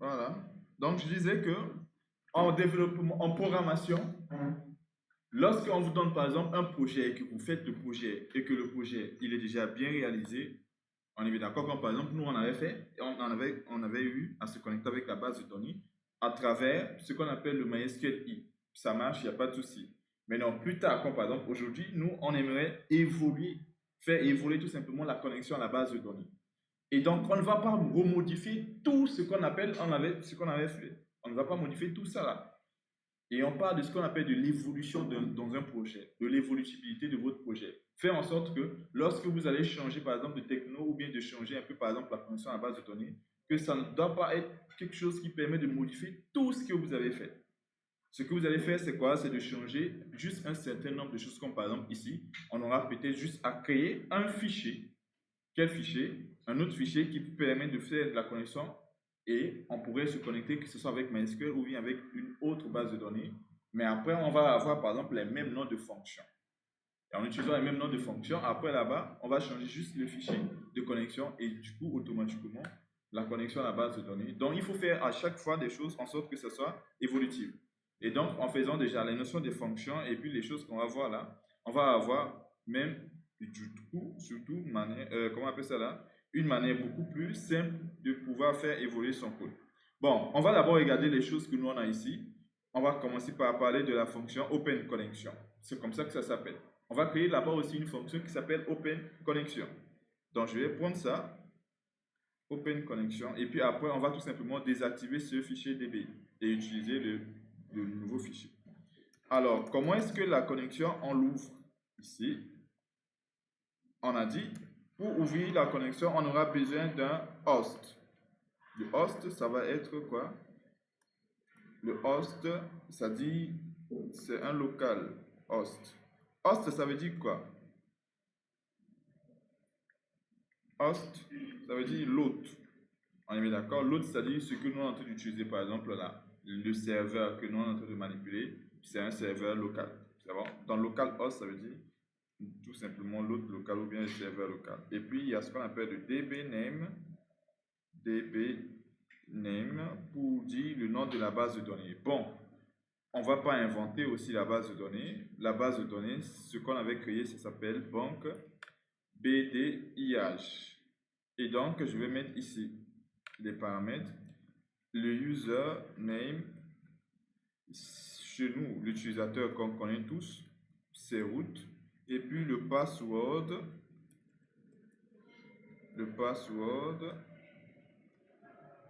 Voilà. Donc, je disais que en développement, en programmation, lorsqu'on vous donne par exemple un projet et que vous faites le projet et que le projet il est déjà bien réalisé, on est bien d'accord. Comme par exemple, nous on avait fait, on avait eu à se connecter avec la base de données à travers ce qu'on appelle le MySQL. Ça marche, il n'y a pas de souci. Mais non, plus tard, comme par exemple aujourd'hui, nous on aimerait évoluer, faire évoluer tout simplement la connexion à la base de données. Et donc, on ne va pas remodifier tout ce qu'on appelle, ce qu'on avait fait. On ne va pas modifier tout ça là. Et on parle de ce qu'on appelle de l'évolution dans un projet, de l'évolutivité de votre projet. Faire en sorte que lorsque vous allez changer par exemple de techno ou bien de changer un peu par exemple la connexion à la base de données, que ça ne doit pas être quelque chose qui permet de modifier tout ce que vous avez fait. Ce que vous allez faire, c'est quoi? C'est de changer juste un certain nombre de choses, comme par exemple ici, on aura peut-être juste à créer un fichier. Quel fichier? Un autre fichier qui permet de faire de la connexion et on pourrait se connecter, que ce soit avec MySQL ou bien avec une autre base de données. Mais après, on va avoir par exemple les mêmes noms de fonctions. Et en utilisant les mêmes noms de fonctions, après là-bas, on va changer juste le fichier de connexion et du coup, automatiquement, la connexion à la base de données. Donc, il faut faire à chaque fois des choses en sorte que ce soit évolutif. Et donc, en faisant déjà les notions des fonctions et puis les choses qu'on va voir là, on va avoir même, du coup, surtout, comment on appelle ça là, une manière beaucoup plus simple de pouvoir faire évoluer son code. Bon, on va d'abord regarder les choses que nous on a ici. On va commencer par parler de la fonction Open Connection. C'est comme ça que ça s'appelle. On va créer là-bas aussi une fonction qui s'appelle Open Connection. Donc, je vais prendre ça, Open Connection, et puis après, on va tout simplement désactiver ce fichier DB et utiliser le nouveau fichier. Alors, comment est-ce que la connexion, on l'ouvre? Ici, on a dit, pour ouvrir la connexion, on aura besoin d'un host. Le host, ça va être quoi? Le host, ça dit, c'est un local host. Host, ça veut dire quoi? Host, ça veut dire l'hôte. On est bien d'accord? L'hôte, c'est-à-dire ce que nous sommes en train d'utiliser, par exemple, là, le serveur que nous sommes en train de manipuler, c'est un serveur local. C'est bon? Dans local host, ça veut dire tout simplement l'hôte local ou bien le serveur local. Et puis, il y a ce qu'on appelle le db name pour dire le nom de la base de données. Bon, on ne va pas inventer aussi la base de données. La base de données, ce qu'on avait créé, ça s'appelle banque BDIH. Et donc, je vais mettre ici les paramètres. Le username, chez nous, l'utilisateur qu'on connaît tous, c'est root. Et puis le password,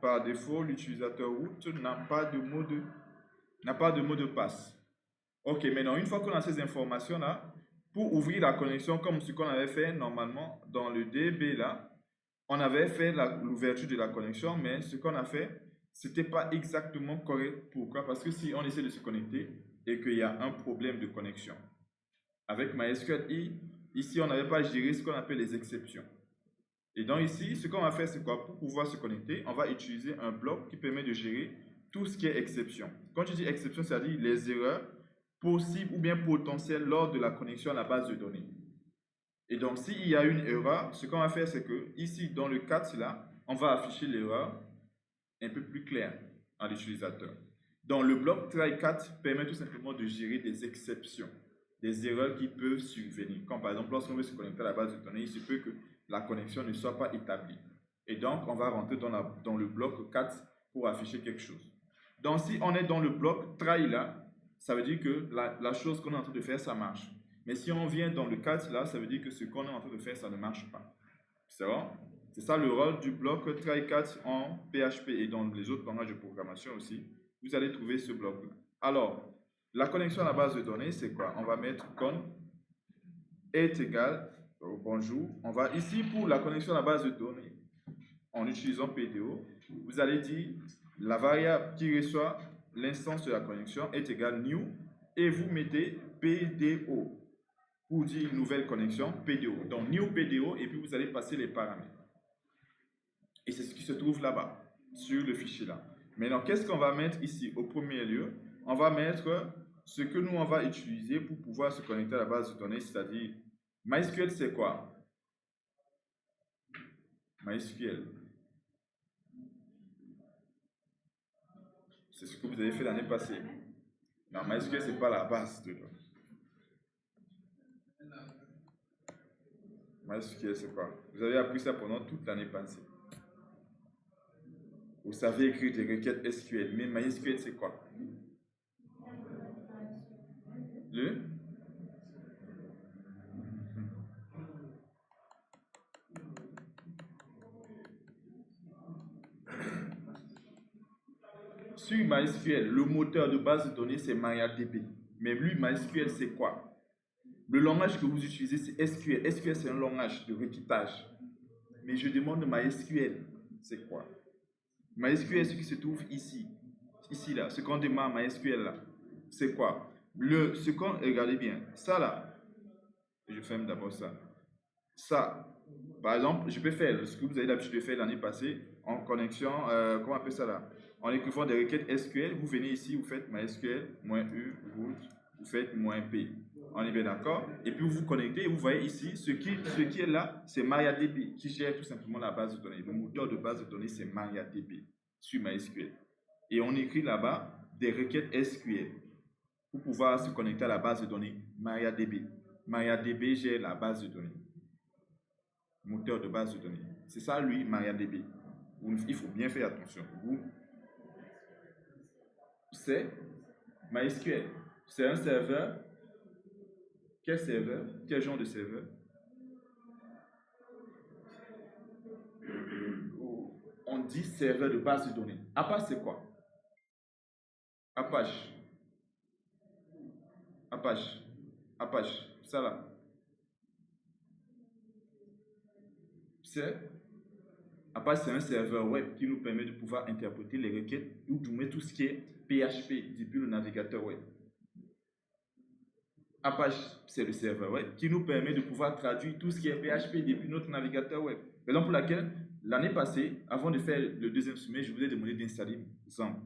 par défaut, l'utilisateur root n'a pas de mot de passe. Ok, maintenant, une fois qu'on a ces informations-là, pour ouvrir la connexion comme ce qu'on avait fait normalement dans le DB là, on avait fait l'ouverture de la connexion, mais ce qu'on a fait, c'était pas exactement correct. Pourquoi? Parce que si on essaie de se connecter et qu'il y a un problème de connexion, avec MySQL, ici, on n'avait pas géré ce qu'on appelle les exceptions. Et donc ici, ce qu'on va faire, c'est quoi? Pour pouvoir se connecter, on va utiliser un bloc qui permet de gérer tout ce qui est exception. Quand je dis exception, c'est-à-dire les erreurs possibles ou bien potentielles lors de la connexion à la base de données. Et donc, s'il y a une erreur, ce qu'on va faire, c'est que ici, dans le cas là, on va afficher l'erreur un peu plus claire à l'utilisateur. Donc, le bloc try-cat permet tout simplement de gérer des exceptions, des erreurs qui peuvent survenir. Comme par exemple, lorsqu'on veut se connecter à la base de données, il se peut que la connexion ne soit pas établie. Et donc, on va rentrer dans le bloc cat pour afficher quelque chose. Donc, si on est dans le bloc try là, ça veut dire que la chose qu'on est en train de faire, ça marche. Mais si on vient dans le cat là, ça veut dire que ce qu'on est en train de faire, ça ne marche pas. C'est bon? C'est ça le rôle du bloc try-catch en PHP et dans les autres langages de programmation aussi. Vous allez trouver ce bloc-là. Alors, la connexion à la base de données, c'est quoi? On va mettre con est égal au bonjour. On va ici pour la connexion à la base de données en utilisant PDO. Vous allez dire la variable qui reçoit l'instance de la connexion est égal new et vous mettez PDO pour dire nouvelle connexion PDO. Donc new PDO et puis vous allez passer les paramètres. Et c'est ce qui se trouve là-bas, sur le fichier là. Maintenant, qu'est-ce qu'on va mettre ici? Au premier lieu, on va mettre ce que nous, on va utiliser pour pouvoir se connecter à la base de données, c'est-à-dire MySQL, c'est quoi? MySQL. C'est ce que vous avez fait l'année passée. Mais en MySQL, ce n'est pas la base de données. MySQL, c'est quoi? Vous avez appris ça pendant toute l'année passée. Vous savez écrire des requêtes SQL, mais MySQL, c'est quoi? Le Sur MySQL, le moteur de base de données, c'est MariaDB. Mais lui, MySQL, c'est quoi? Le langage que vous utilisez, c'est SQL. SQL, c'est un langage de requêtage. Mais je demande MySQL, c'est quoi? MySQL, ce qui se trouve ici. Ici, là. Ce qu'on demande MySQL, là. C'est quoi? Regardez bien. Ça, là. Je ferme d'abord ça. Ça. Par exemple, je peux faire ce que vous avez l'habitude de faire l'année passée en connexion, comment on appelle ça là? En écrivant des requêtes SQL, vous venez ici, vous faites MySQL, -u, root, vous faites -p. On est bien d'accord? Et puis vous vous connectez et vous voyez ici, ce qui est là, c'est MariaDB qui gère tout simplement la base de données. Le moteur de base de données, c'est MariaDB sur MySQL. Et on écrit là-bas des requêtes SQL pour pouvoir se connecter à la base de données MariaDB. MariaDB gère la base de données. Moteur de base de données. C'est ça, lui, MariaDB. Il faut bien faire attention. C'est MySQL. C'est un serveur. Quel serveur? Quel genre de serveur? On dit serveur de base de données. Apache, c'est quoi? Apache. Apache. Ça là. Apache, c'est un serveur web qui nous permet de pouvoir interpréter les requêtes ou de mettre tout ce qui est PHP depuis le navigateur web. Apache, c'est le serveur web qui nous permet de pouvoir traduire tout ce qui est PHP depuis notre navigateur web. Raison pour laquelle, l'année passée, avant de faire le deuxième sommet, je vous ai demandé d'installer XAMPP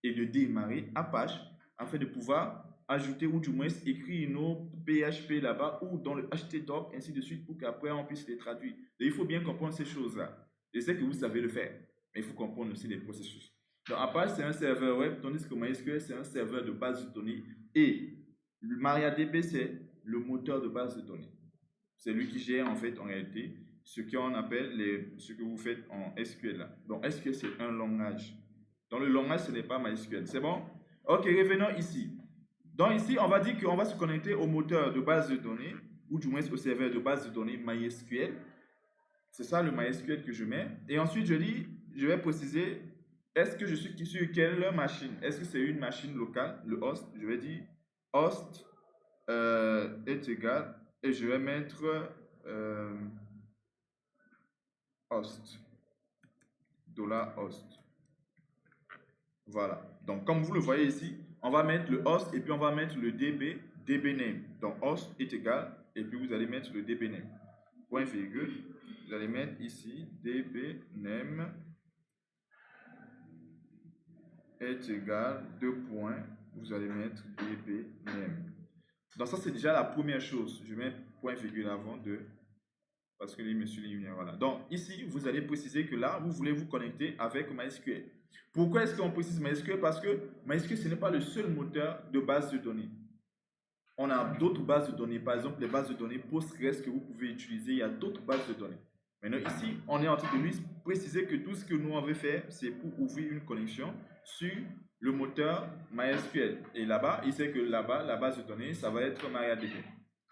et de démarrer Apache afin de pouvoir ajouter ou du moins écrire nos PHP là-bas ou dans le htdoc, ainsi de suite, pour qu'après on puisse les traduire. Et il faut bien comprendre ces choses-là. Je sais que vous savez le faire, mais il faut comprendre aussi les processus. Donc Apache, c'est un serveur web, tandis que MySQL, c'est un serveur de base de données. Et le MariaDB, c'est le moteur de base de données. C'est lui qui gère en fait en réalité ce qu'on appelle ce que vous faites en SQL là. Donc SQL, c'est un langage. Dans le langage, ce n'est pas MySQL. C'est bon? Ok, revenons ici. Donc ici, on va dire qu'on va se connecter au moteur de base de données, ou du moins au serveur de base de données MySQL. C'est ça le MySQL que je mets. Et ensuite, je vais préciser, est-ce que je suis sur quelle machine? Est-ce que c'est une machine locale, le host? Je vais dire host est égal, et je vais mettre host, $host. Voilà. Donc, comme vous le voyez ici, on va mettre le host et puis on va mettre le dbname. Donc, host est égal, et puis vous allez mettre le dbname. Point virgule, vous allez mettre ici dbname est égal, 2 points, vous allez mettre dbname. Donc ça, c'est déjà la première chose. Je mets point virgule avant de, parce que les messieurs, voilà. Donc ici, vous allez préciser que là, vous voulez vous connecter avec MySQL. Pourquoi est-ce qu'on précise MySQL? Parce que MySQL, ce n'est pas le seul moteur de base de données. On a d'autres bases de données, par exemple les bases de données Postgres que vous pouvez utiliser. Il y a d'autres bases de données. Maintenant ici, on est en train de lui préciser que tout ce que nous on veut faire, c'est pour ouvrir une connexion sur le moteur MySQL. Et là-bas, il sait que là-bas, la base de données, ça va être MariaDB.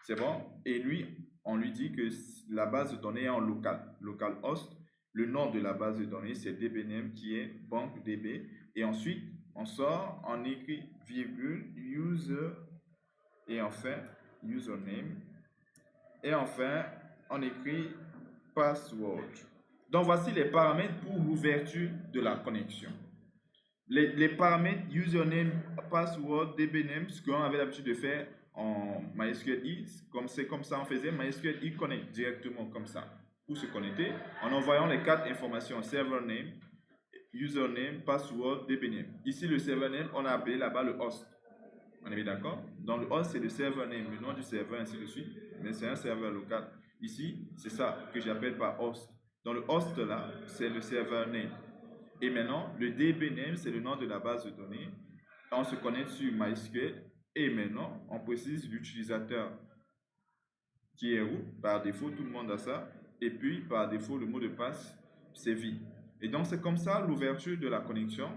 C'est bon? Et lui, on lui dit que la base de données est en local, localhost. Le nom de la base de données, c'est dbname qui est bankdb. Et ensuite, on sort, on écrit virgule, user, et enfin, username. Et enfin, on écrit password. Donc, voici les paramètres pour l'ouverture de la connexion. Les paramètres username, password, dbname, ce qu'on avait l'habitude de faire en MySQL, comme c'est comme ça on faisait, MySQL connect directement comme ça pour se connecter en envoyant les 4 informations server name, username, password, dbname. Ici, le server name, on a appelé là-bas le host. On est bien d'accord? Dans le host, c'est le server name, le nom du serveur, ainsi de suite, mais c'est un serveur local. Ici, c'est ça que j'appelle par host. Dans le host là, c'est le serveur name. Et maintenant, le DB name, c'est le nom de la base de données. On se connecte sur MySQL. Et maintenant, on précise l'utilisateur qui est où. Par défaut, tout le monde a ça. Et puis, par défaut, le mot de passe, c'est vide. Et donc, c'est comme ça l'ouverture de la connexion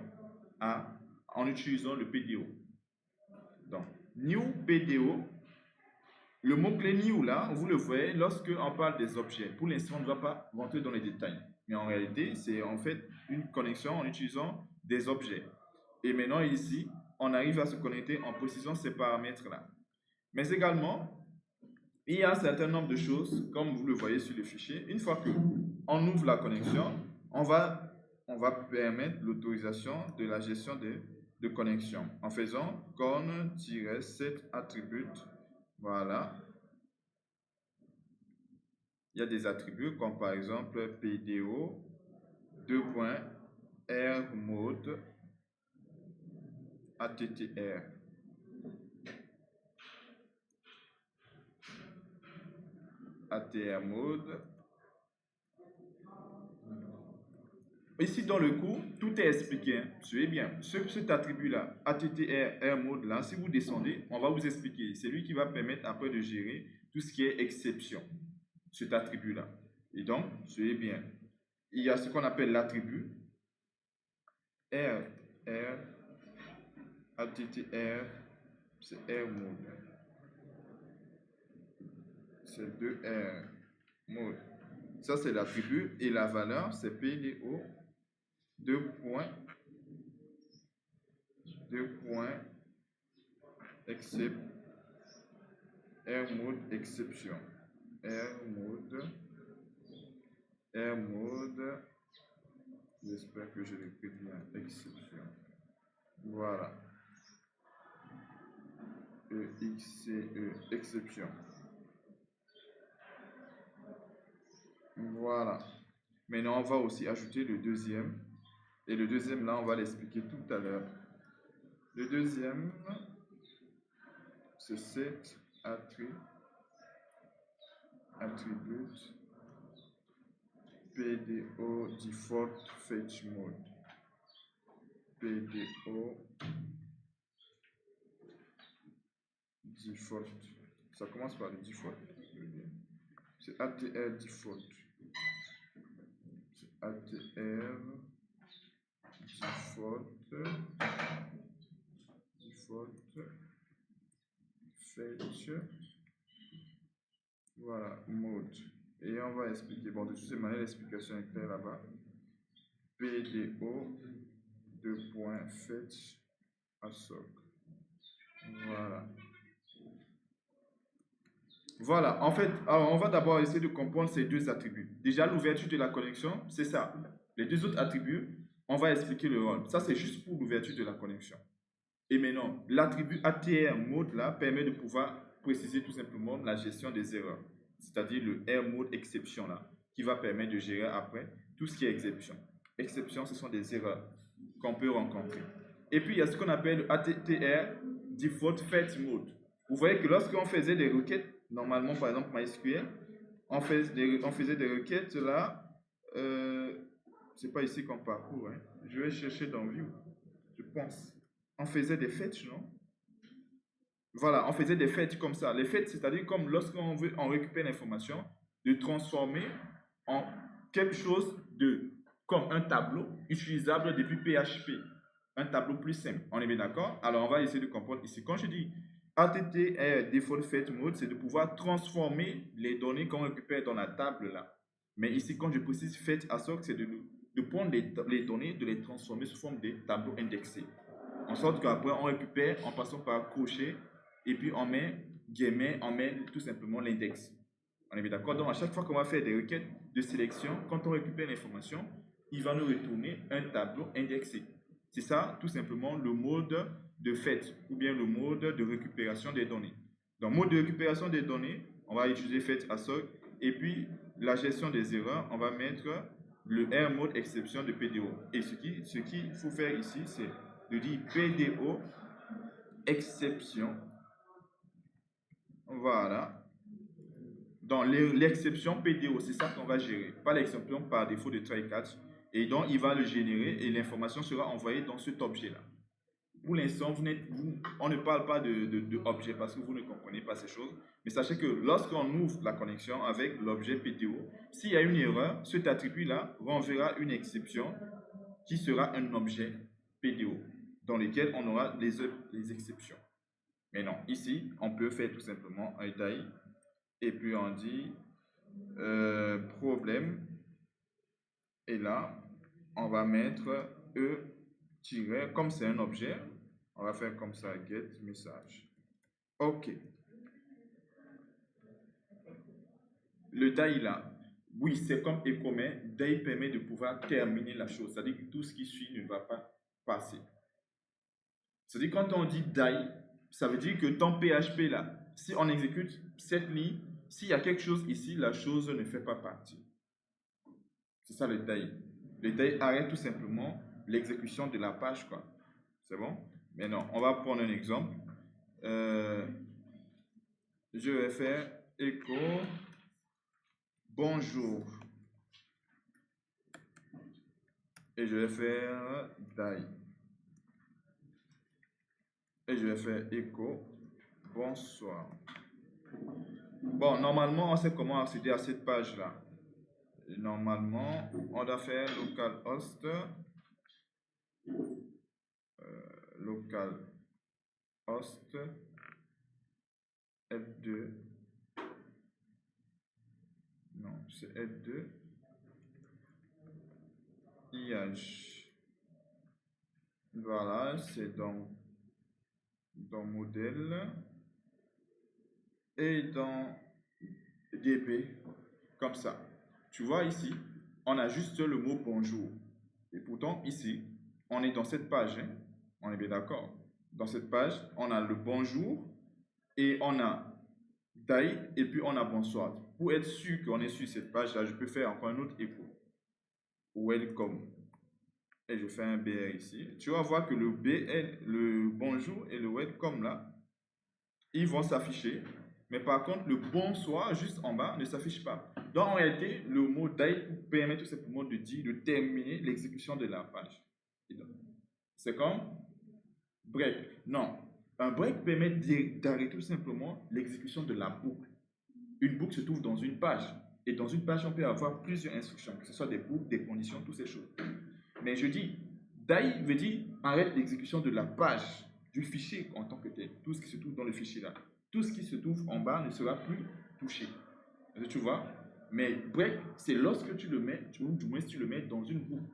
en utilisant le PDO. Donc, new PDO. Le mot-clé new là, vous le voyez lorsque on parle des objets. Pour l'instant, on ne va pas rentrer dans les détails. Mais en réalité, c'est en fait une connexion en utilisant des objets. Et maintenant ici, on arrive à se connecter en précisant ces paramètres-là. Mais également, il y a un certain nombre de choses, comme vous le voyez sur le fichier. Une fois qu'on ouvre la connexion, on va permettre l'autorisation de la gestion de connexion en faisant con-set attribute. Voilà. Il y a des attributs comme par exemple PDO, .rmode, attr. ATR-mode. Ici, dans le cours, tout est expliqué. Suivez bien. Cet attribut-là, attr-mode, là, si vous descendez, on va vous expliquer. C'est lui qui va permettre après de gérer tout ce qui est exception. Cet attribut-là. Et donc, suivez bien. Il y a ce qu'on appelle l'attribut attr, c'est r-mode. C'est 2R mode. Ça, c'est l'attribut. Et la valeur, c'est PDO 2 points except R mode exception. R mode. J'espère que je l'écris bien. Exception. Voilà. Exception. Voilà. Maintenant, on va aussi ajouter le deuxième. Et le deuxième, là, on va l'expliquer tout à l'heure. Le deuxième, c'est set attribute PDO default fetch mode. PDO default. Ça commence par le default. C'est ATR default. C'est ATR default fetch. Voilà, mode. Et on va expliquer. Bon, de toutes ces manières, l'explication est claire là-bas. PDO fetch assoc. Voilà. Voilà, en fait, alors on va d'abord essayer de comprendre ces deux attributs. Déjà, l'ouverture de la connexion, c'est ça. Les deux autres attributs, on va expliquer le rôle. Ça, c'est juste pour l'ouverture de la connexion. Et maintenant, l'attribut ATR mode là permet de pouvoir préciser tout simplement la gestion des erreurs. C'est-à-dire le R mode exception là, qui va permettre de gérer après tout ce qui est exception. Exception, ce sont des erreurs qu'on peut rencontrer. Et puis, il y a ce qu'on appelle ATR default fetch mode. Vous voyez que lorsqu'on faisait des requêtes, normalement, par exemple, MySQL, on faisait des requêtes là. C'est pas ici qu'on parcourt. Hein. Je vais chercher dans View, je pense. On faisait des fetch, non? Voilà, on faisait des fetch comme ça. Les fetch, c'est-à-dire comme lorsqu'on veut, on récupère l'information, de transformer en quelque chose comme un tableau utilisable depuis PHP. Un tableau plus simple. On est bien d'accord? Alors, on va essayer de comprendre ici. Quand je dis ATTR default fetch mode, c'est de pouvoir transformer les données qu'on récupère dans la table là. Mais ici, quand je précise fetch assoc, c'est de prendre les données, de les transformer sous forme de tableaux indexés. En sorte qu'après, on récupère en passant par crochet et puis on met guillemets, on met tout simplement l'index. On est bien d'accord? Donc, à chaque fois qu'on va faire des requêtes de sélection, quand on récupère l'information, il va nous retourner un tableau indexé. C'est ça, tout simplement, le mode de fetch ou bien le mode de récupération des données. Dans le mode de récupération des données, on va utiliser fetch assoc et puis la gestion des erreurs, on va mettre le R mode exception de PDO. Et ce qu'il faut faire ici, c'est de dire PDO exception. Voilà. Dans l'exception PDO, c'est ça qu'on va gérer. Pas l'exception par défaut de try catch. Et donc, il va le générer et l'information sera envoyée dans cet objet-là. Pour l'instant, on ne parle pas de objet parce que vous ne comprenez pas ces choses. Mais sachez que lorsqu'on ouvre la connexion avec l'objet PTO, s'il y a une erreur, cet attribut-là renverra une exception qui sera un objet PTO dans lequel on aura les exceptions. Mais non, ici, on peut faire tout simplement un die et puis on dit problème. Et là, on va mettre E- comme c'est un objet, on va faire comme ça, get message. OK. Le die là, oui, c'est comme echo, mais die permet de pouvoir terminer la chose. C'est-à-dire que tout ce qui suit ne va pas passer. C'est-à-dire quand on dit die, ça veut dire que ton PHP là, si on exécute cette ligne, s'il y a quelque chose ici, la chose ne fait pas partie. C'est ça le die. Le die arrête tout simplement l'exécution de la page, quoi. C'est bon? Maintenant, on va prendre un exemple. Je vais faire echo bonjour. Et je vais faire die. Et je vais faire echo bonsoir. Bon, normalement, on sait comment accéder à cette page-là. Normalement, on doit faire localhost F2. Non, c'est F2 IH. Voilà, c'est dans modèle et dans DB, comme ça. Tu vois ici, on a juste le mot bonjour. Et pourtant, ici, on est dans cette page. Hein? On est bien d'accord. Dans cette page, on a le bonjour et on a die et puis on a bonsoir. Pour être sûr qu'on est sur cette page-là, je peux faire encore un autre écho. Welcome. Et je fais un BR ici. Tu vas voir que le BL, le bonjour et le welcome là, ils vont s'afficher. Mais par contre, le bonsoir juste en bas ne s'affiche pas. Donc en réalité, le mot die permet tout simplement de terminer l'exécution de la page. C'est comme break. Non. Un break permet d'arrêter tout simplement l'exécution de la boucle. Une boucle se trouve dans une page. Et dans une page, on peut avoir plusieurs instructions, que ce soit des boucles, des conditions, toutes ces choses. Mais je dis, die veut dire arrête l'exécution de la page, du fichier en tant que tel. Tout ce qui se trouve dans le fichier là. Tout ce qui se trouve en bas ne sera plus touché. Tu vois? Mais break, c'est lorsque tu le mets, du moins tu le mets dans une boucle.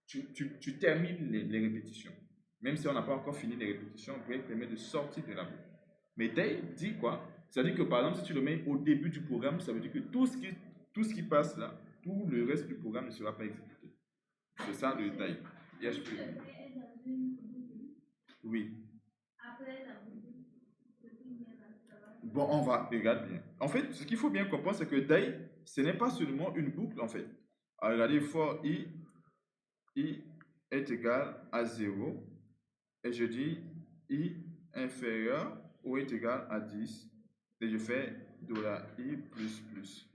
Tu termines les répétitions. Même si on n'a pas encore fini les répétitions, break permet de sortir de la boucle. Mais die dit quoi? C'est-à-dire que par exemple, si tu le mets au début du programme, ça veut dire que tout ce qui passe là, tout le reste du programme ne sera pas exécuté. C'est ça le die. PHP. Oui. Bon, on va regarder bien. En fait, ce qu'il faut bien comprendre, c'est que die, ce n'est pas seulement une boucle, en fait. Alors, regardez, for i est égal à 0, et je dis i inférieur ou est égal à 10, et je fais $i plus plus.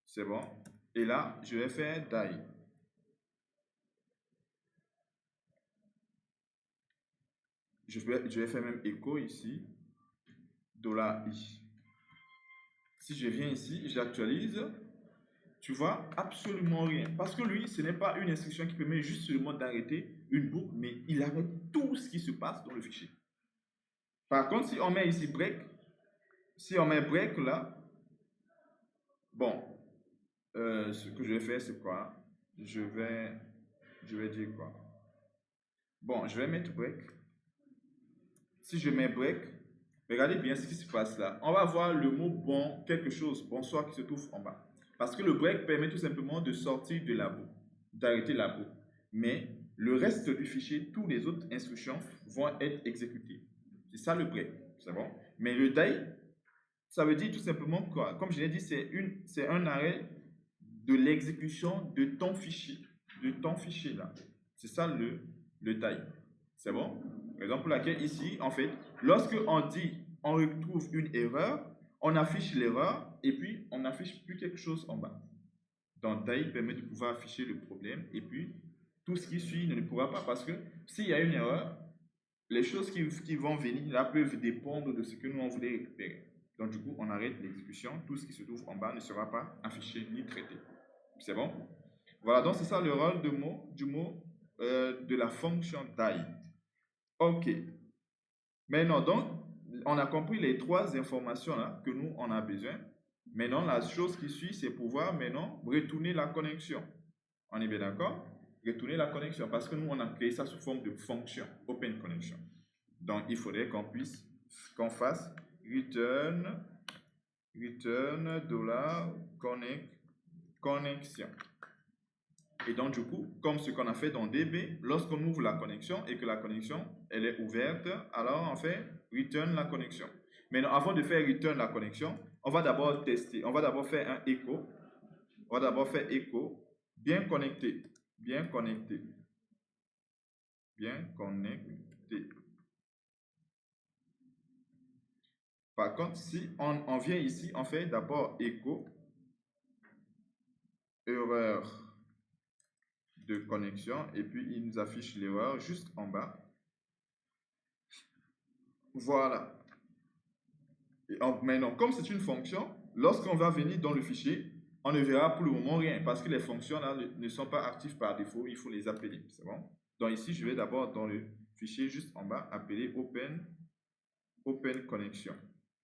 C'est bon? Et là, je vais faire die. Je vais faire même écho ici, $i. Si je viens ici, j'actualise, tu vois absolument rien. Parce que lui, ce n'est pas une instruction qui permet juste seulement d'arrêter une boucle, mais il arrête tout ce qui se passe dans le fichier. Par contre, si on met ici break, si on met break là, bon, ce que je vais faire, c'est quoi? Je vais dire quoi? Bon, je vais mettre break. Si je mets break, regardez bien ce qui se passe là. On va voir le mot bon, quelque chose, bonsoir qui se trouve en bas. Parce que le break permet tout simplement de sortir de la boucle, d'arrêter la boucle. Mais le reste du fichier, toutes les autres instructions vont être exécutées. C'est ça le break, c'est bon? Mais le die, ça veut dire tout simplement quoi? Comme je l'ai dit, c'est un arrêt de l'exécution de ton fichier là. C'est ça le die. C'est bon? Raison pour laquelle ici, en fait, lorsque on dit on retrouve une erreur, on affiche l'erreur et puis on n'affiche plus quelque chose en bas. Donc, die permet de pouvoir afficher le problème et puis tout ce qui suit ne pourra pas, parce que s'il y a une erreur, les choses qui vont venir là peuvent dépendre de ce que nous on voulait récupérer. Donc du coup, on arrête l'exécution, tout ce qui se trouve en bas ne sera pas affiché ni traité. C'est bon? Voilà, donc c'est ça le rôle de la fonction die. Ok. Maintenant, donc, on a compris les trois informations là que nous, on a besoin. Maintenant, la chose qui suit, c'est pouvoir maintenant retourner la connexion. On est bien d'accord? Retourner la connexion parce que nous, on a créé ça sous forme de fonction, open connection. Donc, il faudrait qu'on fasse return $connection. Et donc, du coup, comme ce qu'on a fait dans DB, lorsqu'on ouvre la connexion et que la connexion, elle est ouverte, alors on fait return la connexion. Maintenant, avant de faire return la connexion, on va d'abord tester. On va d'abord faire un echo. On va d'abord faire echo, bien connecté. Bien connecté. Bien connecté. Par contre, si on vient ici, on fait d'abord echo, erreur de connexion, et puis il nous affiche l'erreur juste en bas. Voilà. Et maintenant, comme c'est une fonction, lorsqu'on va venir dans le fichier, on ne verra pour le moment rien, parce que les fonctions là ne sont pas actives par défaut, il faut les appeler. C'est bon? Donc ici, je vais d'abord dans le fichier juste en bas, appeler open connection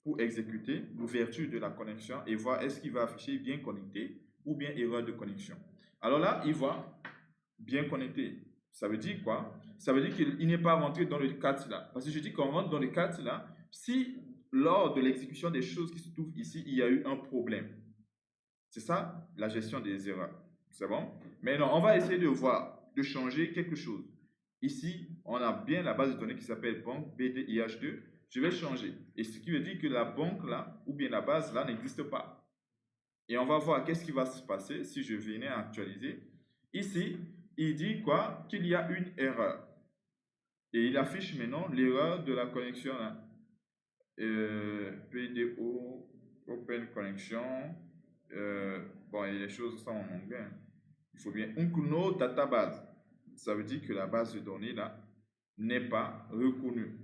pour exécuter l'ouverture de la connexion et voir est-ce qu'il va afficher bien connecté ou bien erreur de connexion. Alors là, il voit bien connecté. Ça veut dire quoi? Ça veut dire qu'il n'est pas rentré dans le cadre là. Parce que je dis qu'on rentre dans le cadre là, si lors de l'exécution des choses qui se trouvent ici, il y a eu un problème. C'est ça, la gestion des erreurs. C'est bon? Maintenant, on va essayer de voir, de changer quelque chose. Ici, on a bien la base de données qui s'appelle banque BDIH2. Je vais changer. Et ce qui veut dire que la banque là, ou bien la base là, n'existe pas. Et on va voir qu'est-ce qui va se passer si je venais à actualiser. Ici, il dit quoi? Qu'il y a une erreur. Et il affiche maintenant l'erreur de la connexion là. PDO, Open Connection. Bon, et les choses sont en anglais. Il faut bien Unkuno Database. Ça veut dire que la base de données là n'est pas reconnue.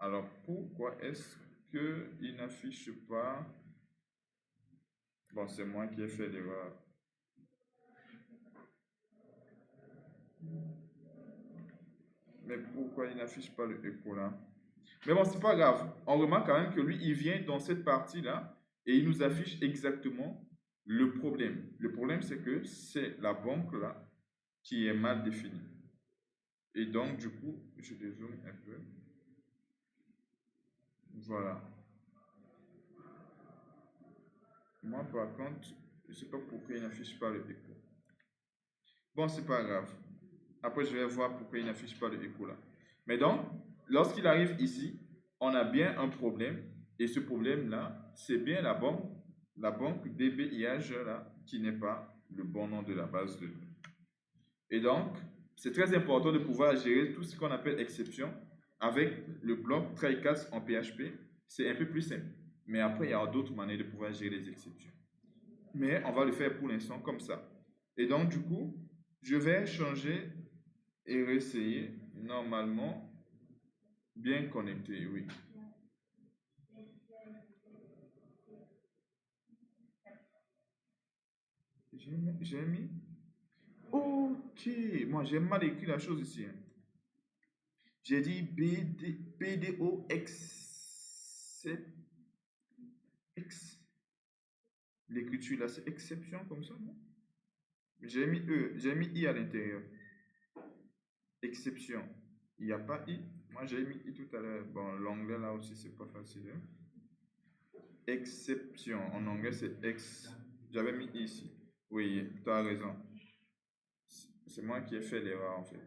Alors, pourquoi est-ce qu'il n'affiche pas? Bon, c'est moi qui ai fait l'erreur. Mais pourquoi il n'affiche pas le écho là? Mais bon, c'est pas grave. On remarque quand même que lui, il vient dans cette partie-là et il nous affiche exactement le problème. Le problème, c'est que c'est la banque là qui est mal définie. Et donc, du coup, je dézoome un peu. Voilà. Moi, par contre, je ne sais pas pourquoi il n'affiche pas le écho. Bon, c'est pas grave. Après, je vais voir pourquoi il n'affiche pas le écho là. Mais donc, lorsqu'il arrive ici, on a bien un problème. Et ce problème-là, c'est bien la banque DBIH là, qui n'est pas le bon nom de la base de données. Et donc, c'est très important de pouvoir gérer tout ce qu'on appelle exception avec le bloc try-catch en PHP. C'est un peu plus simple. Mais après, il y a d'autres manières de pouvoir gérer les exceptions. Mais on va le faire pour l'instant comme ça. Et donc, du coup, je vais changer et réessayer. Normalement, bien connecté, oui. J'ai mis. Ok, moi j'ai mal écrit la chose ici. Hein. J'ai dit BDO X. L'écriture là, c'est exception comme ça, non? J'ai mis E, j'ai mis I à l'intérieur. Exception. Il n'y a pas I. Moi j'ai mis I tout à l'heure. Bon, l'anglais là aussi, c'est pas facile. Hein? Exception. En anglais, c'est ex. J'avais mis I ici. Oui, tu as raison. C'est moi qui ai fait l'erreur en fait.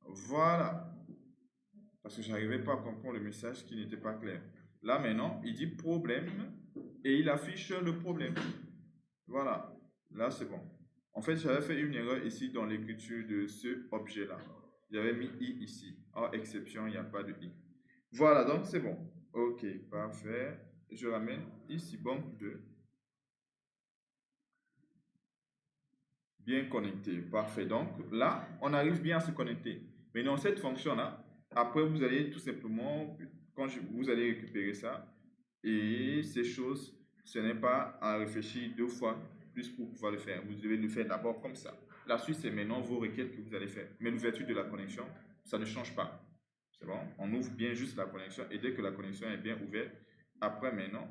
Voilà. Parce que je n'arrivais pas à comprendre le message qui n'était pas clair. Là maintenant, il dit problème et il affiche le problème. Voilà. Là, c'est bon. En fait, j'avais fait une erreur ici dans l'écriture de ce objet-là. J'avais mis I ici. Hors exception, il n'y a pas de I. Voilà, donc c'est bon. Ok, parfait. Je ramène ici banque 2. bien connecté. Parfait. Donc là, on arrive bien à se connecter. Maintenant, cette fonction-là, après, vous allez tout simplement, vous allez récupérer ça. Et ces choses, ce n'est pas à réfléchir deux fois plus pour pouvoir le faire. Vous devez le faire d'abord comme ça. La suite, c'est maintenant vos requêtes que vous allez faire. Mais l'ouverture de la connexion, ça ne change pas. C'est bon? On ouvre bien juste la connexion. Et dès que la connexion est bien ouverte, après maintenant,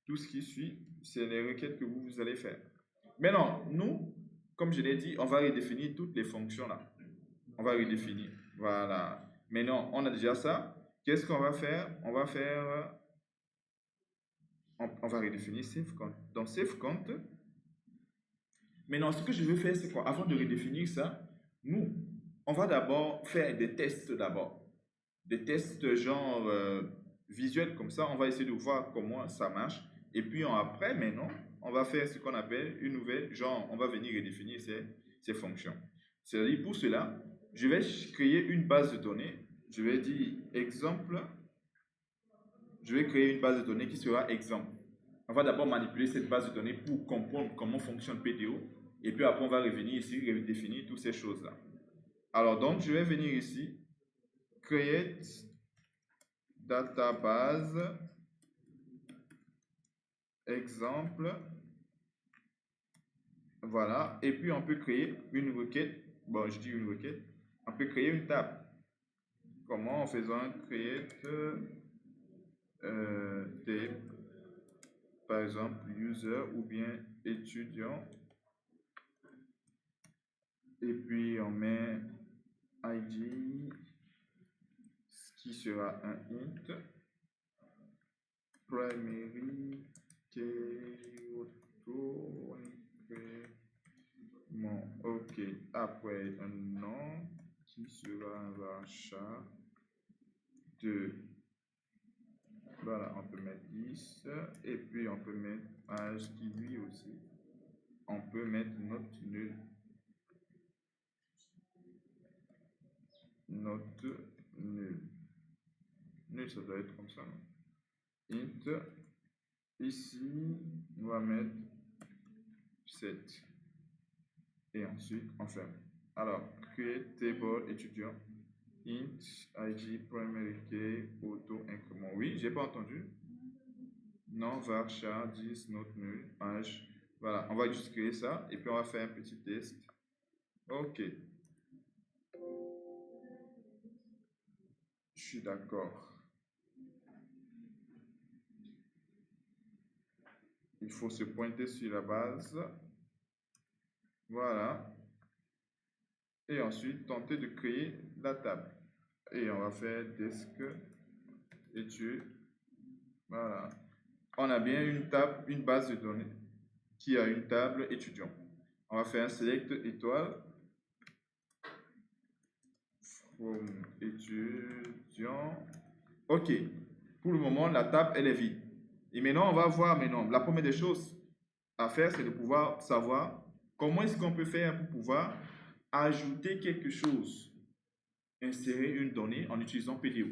tout ce qui suit, c'est les requêtes que vous allez faire. Maintenant, nous, comme je l'ai dit, on va redéfinir toutes les fonctions là. On va redéfinir. Voilà. Maintenant, on a déjà ça. Qu'est-ce qu'on va faire? On va faire... On va redéfinir SafeCount. Donc, SafeCount. Maintenant, ce que je veux faire, c'est quoi? Avant de redéfinir ça, nous, on va d'abord faire des tests d'abord. Des tests genre visuels, comme ça, on va essayer de voir comment ça marche. Et puis après, maintenant, on va faire ce qu'on appelle une nouvelle, genre, on va venir redéfinir ces fonctions. C'est-à-dire, pour cela, je vais créer une base de données. Je vais dire exemple. Je vais créer une base de données qui sera exemple. On va d'abord manipuler cette base de données pour comprendre comment fonctionne PDO. Et puis après, on va revenir ici, redéfinir toutes ces choses-là. Alors, donc, je vais venir ici, create database exemple. Voilà. Et puis, on peut créer une requête. Bon, je dis une requête. On peut créer une table. Comment? En faisant create table. Par exemple, user ou bien étudiant. Et puis, on met ID, qui sera un int. Primary ok, après un nom qui sera un varchar de, voilà, on peut mettre 10 et puis on peut mettre âge qui lui aussi, on peut mettre note nulle, nul ça doit être comme ça, non? Int, ici on va mettre 7 et ensuite on ferme. Alors, create table étudiant int id primary key auto increment. Oui, j'ai pas entendu. Non, varchar 10 note nul âge. Voilà, on va juste créer ça et puis on va faire un petit test. Ok. Je suis d'accord. Il faut se pointer sur la base. Voilà. Et ensuite, tenter de créer la table. Et on va faire desk étude. Voilà. On a bien une table, une base de données qui a une table étudiant. On va faire un select étoile from étudiant. Ok. Pour le moment, la table, elle est vide. Et maintenant, on va voir maintenant. La première des choses à faire, c'est de pouvoir savoir comment est-ce qu'on peut faire pour pouvoir ajouter quelque chose, insérer une donnée en utilisant PDO.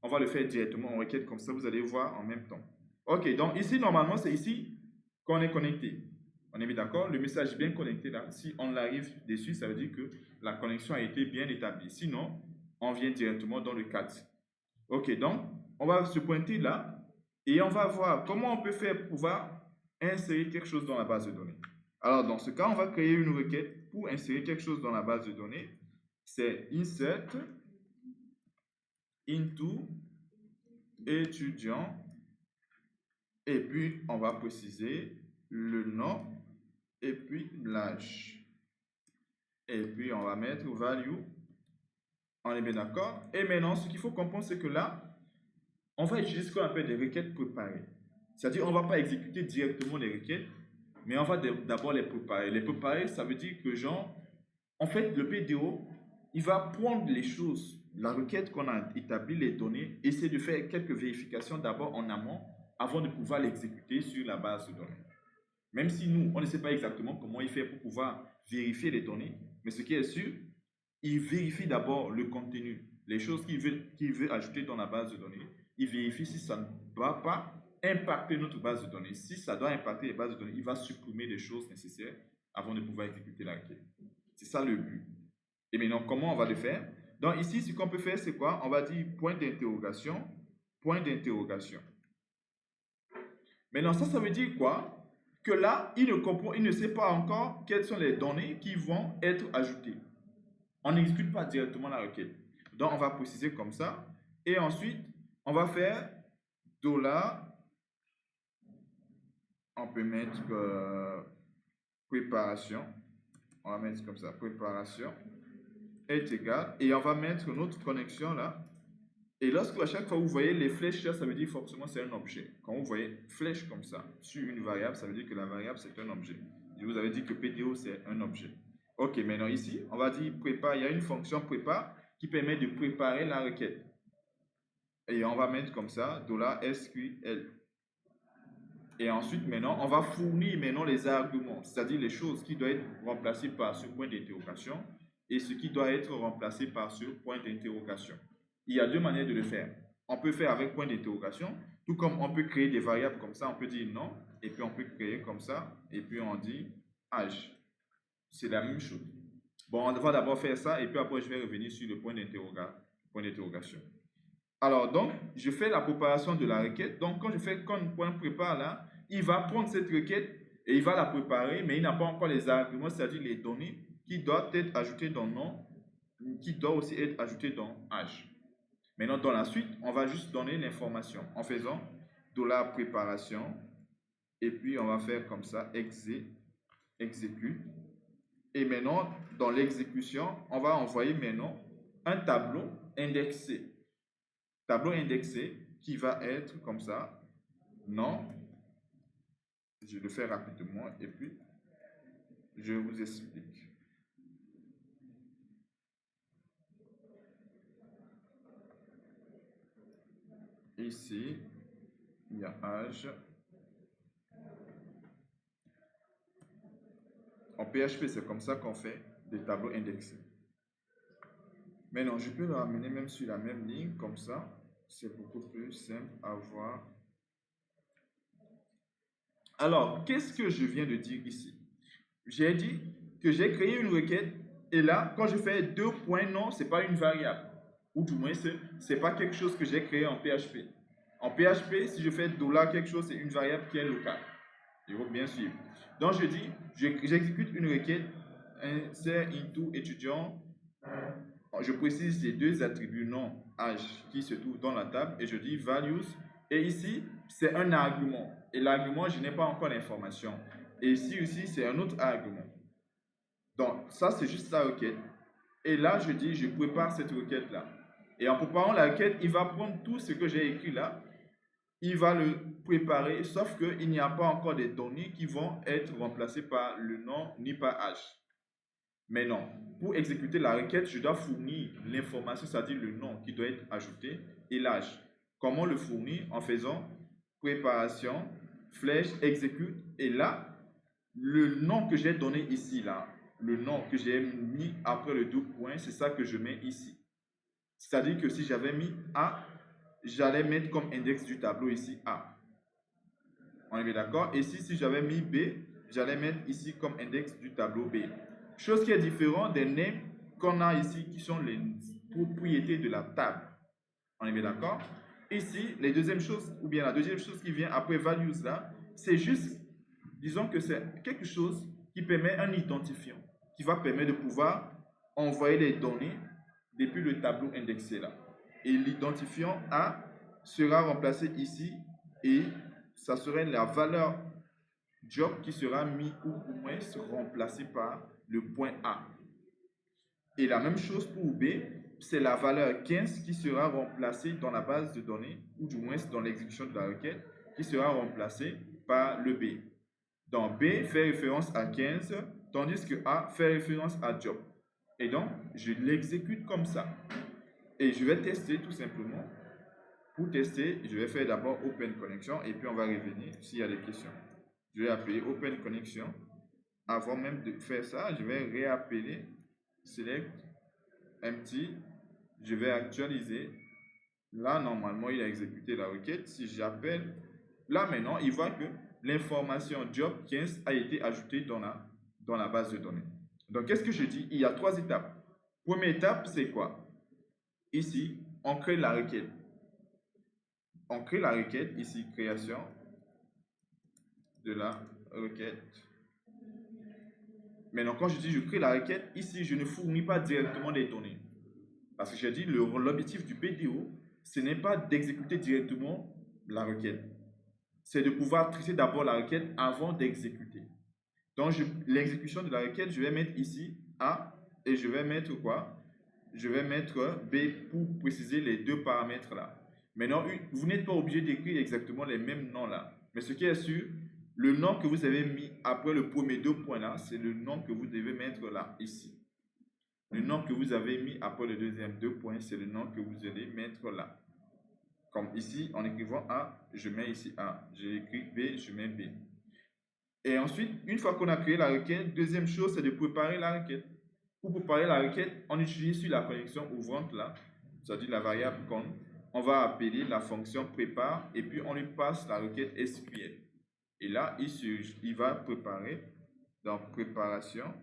On va le faire directement en requête, comme ça vous allez voir en même temps. Ok, donc ici, normalement, c'est ici qu'on est connecté. On est bien d'accord? Le message est bien connecté là. Si on arrive dessus, ça veut dire que la connexion a été bien établie. Sinon, on vient directement dans le cadre. Ok, donc, on va se pointer là et on va voir comment on peut faire pour pouvoir insérer quelque chose dans la base de données. Alors, dans ce cas, on va créer une requête pour insérer quelque chose dans la base de données. C'est insert into étudiant et puis on va préciser le nom et puis l'âge. Et puis on va mettre value. On est bien d'accord? Et maintenant, ce qu'il faut comprendre, c'est que là, on va utiliser ce qu'on appelle des requêtes préparées. C'est-à-dire, on ne va pas exécuter directement les requêtes, mais on va d'abord les préparer. Les préparer, ça veut dire que, genre, en fait, le PDO, il va prendre les choses, la requête qu'on a établie, les données, essayer de faire quelques vérifications d'abord en amont, avant de pouvoir l'exécuter sur la base de données. Même si nous, on ne sait pas exactement comment il fait pour pouvoir vérifier les données, mais ce qui est sûr, il vérifie d'abord le contenu, les choses qu'il veut ajouter dans la base de données. Il vérifie si ça ne va pas impacter notre base de données. Si ça doit impacter les bases de données, il va supprimer les choses nécessaires avant de pouvoir exécuter la requête. C'est ça le but. Et maintenant, comment on va le faire? Donc ici, ce qu'on peut faire, c'est quoi? On va dire point d'interrogation, point d'interrogation. Maintenant, ça veut dire quoi? Que là, il ne sait pas encore quelles sont les données qui vont être ajoutées. On n'exécute pas directement la requête. Donc, on va préciser comme ça. Et ensuite, on va faire $. On peut mettre préparation. On va mettre comme ça, préparation est égal. Et on va mettre notre connexion là. Et lorsque à chaque fois vous voyez les flèches là, ça veut dire forcément c'est un objet. Quand vous voyez flèche comme ça sur une variable, ça veut dire que la variable c'est un objet. Je vous avais dit que PTO c'est un objet. Ok, maintenant ici, on va dire prépare. Il y a une fonction prépare qui permet de préparer la requête. Et on va mettre comme ça $SQL. Et ensuite, maintenant, on va fournir maintenant les arguments, c'est-à-dire les choses qui doivent être remplacées par ce point d'interrogation et ce qui doit être remplacé par ce point d'interrogation. Il y a deux manières de le faire. On peut faire avec point d'interrogation, tout comme on peut créer des variables comme ça, on peut dire non, et puis on peut créer comme ça, et puis on dit âge. C'est la même chose. Bon, on va d'abord faire ça, et puis après je vais revenir sur le point d'interrogation. Alors, donc, je fais la préparation de la requête. Donc, quand je fais comme point prépare là, il va prendre cette requête et il va la préparer, mais il n'a pas encore les arguments, c'est-à-dire les données qui doivent être ajoutées dans nom, qui doivent aussi être ajoutées dans âge. Maintenant, dans la suite, on va juste donner l'information en faisant $préparation et puis on va faire comme ça, exécute. Et maintenant, dans l'exécution, on va envoyer maintenant un tableau indexé. Tableau indexé qui va être comme ça, non, je le fais rapidement et puis je vous explique. Ici, il y a âge. En PHP, c'est comme ça qu'on fait des tableaux indexés. Maintenant, je peux le ramener même sur la même ligne, comme ça. C'est beaucoup plus simple à voir. Alors, qu'est-ce que je viens de dire ici? J'ai dit que j'ai créé une requête et là, quand je fais deux points, non, ce n'est pas une variable. Ou du moins, ce n'est pas quelque chose que j'ai créé en PHP. En PHP, si je fais $ quelque chose, c'est une variable qui est locale. Il faut bien suivre. Donc, je dis, j'exécute une requête, insert into étudiant. Je précise les deux attributs nom, âge qui se trouvent dans la table et je dis values. Et ici, c'est un argument. Et l'argument, je n'ai pas encore l'information. Et ici aussi, c'est un autre argument. Donc, ça, c'est juste la requête. Et là, je dis, je prépare cette requête-là. Et en préparant la requête, il va prendre tout ce que j'ai écrit là. Il va le préparer, sauf qu'il n'y a pas encore des données qui vont être remplacées par le nom ni par âge. Mais non, pour exécuter la requête, je dois fournir l'information, c'est-à-dire le nom qui doit être ajouté et l'âge. Comment le fournir? En faisant préparation, flèche, exécute. Et là, le nom que j'ai donné ici, là, le nom que j'ai mis après le double point, c'est ça que je mets ici. C'est-à-dire que si j'avais mis A, j'allais mettre comme index du tableau ici A. On est bien d'accord? Et si j'avais mis B, j'allais mettre ici comme index du tableau B. Chose qui est différente des names qu'on a ici, qui sont les propriétés de la table. On est bien d'accord? Ici, la deuxième chose qui vient après values là, c'est juste, disons que c'est quelque chose qui permet un identifiant, qui va permettre de pouvoir envoyer les données depuis le tableau indexé là. Et l'identifiant A sera remplacé ici et ça serait la valeur job qui sera mis ou au moins remplacé par le point A. Et la même chose pour B, c'est la valeur 15 qui sera remplacée dans la base de données, ou du moins dans l'exécution de la requête, qui sera remplacée par le B. Donc B fait référence à 15, tandis que A fait référence à job. Et donc, je l'exécute comme ça. Et je vais tester tout simplement. Pour tester, je vais faire d'abord Open Connection et puis on va revenir s'il y a des questions. Je vais appeler Open Connection. Avant même de faire ça, je vais réappeler Select Empty. Je vais actualiser. Là, normalement, il a exécuté la requête. Si j'appelle, là maintenant, il voit que l'information job 15 a été ajoutée dans la base de données. Donc, qu'est-ce que je dis? Il y a 3 étapes. Première étape, c'est quoi? Ici, on crée la requête. On crée la requête, ici, création de la requête. Maintenant, quand je dis je crée la requête, ici, je ne fournis pas directement des données. Parce que j'ai dit, l'objectif du PDO, ce n'est pas d'exécuter directement la requête. C'est de pouvoir traiter d'abord la requête avant d'exécuter. Donc, l'exécution de la requête, je vais mettre ici A et je vais mettre quoi? Je vais mettre B pour préciser les 2 paramètres là. Maintenant, vous n'êtes pas obligé d'écrire exactement les mêmes noms là. Mais ce qui est sûr, le nom que vous avez mis après le premier 2 points là, c'est le nom que vous devez mettre là, ici. Le nom que vous avez mis après le deuxième 2 points, c'est le nom que vous allez mettre là. Comme ici, en écrivant A, je mets ici A. J'ai écrit B, je mets B. Et ensuite, une fois qu'on a créé la requête, deuxième chose, c'est de préparer la requête. Pour préparer la requête, on utilise sur la connexion ouvrante là, c'est-à-dire la variable con. On va appeler la fonction prépare et puis on lui passe la requête SQL. Et là, il va préparer dans préparation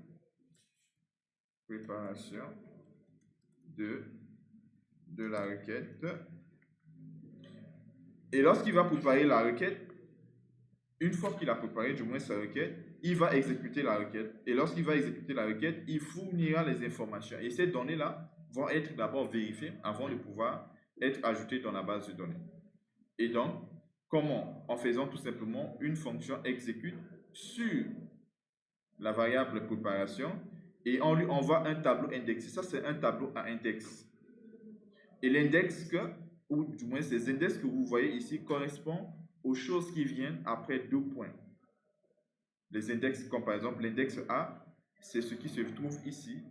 de la requête. Et lorsqu'il va préparer la requête, une fois qu'il a préparé du moins sa requête, il va exécuter la requête. Et lorsqu'il va exécuter la requête, il fournira les informations. Et ces données-là vont être d'abord vérifiées avant de pouvoir être ajoutées dans la base de données. Et donc, comment? En faisant tout simplement une fonction exécute sur la variable préparation et on lui envoie un tableau indexé. Ça, c'est un tableau à index. Et l'index, ou du moins ces index que vous voyez ici, correspondent aux choses qui viennent après 2 points. Les index, comme par exemple l'index A, c'est ce qui se trouve ici,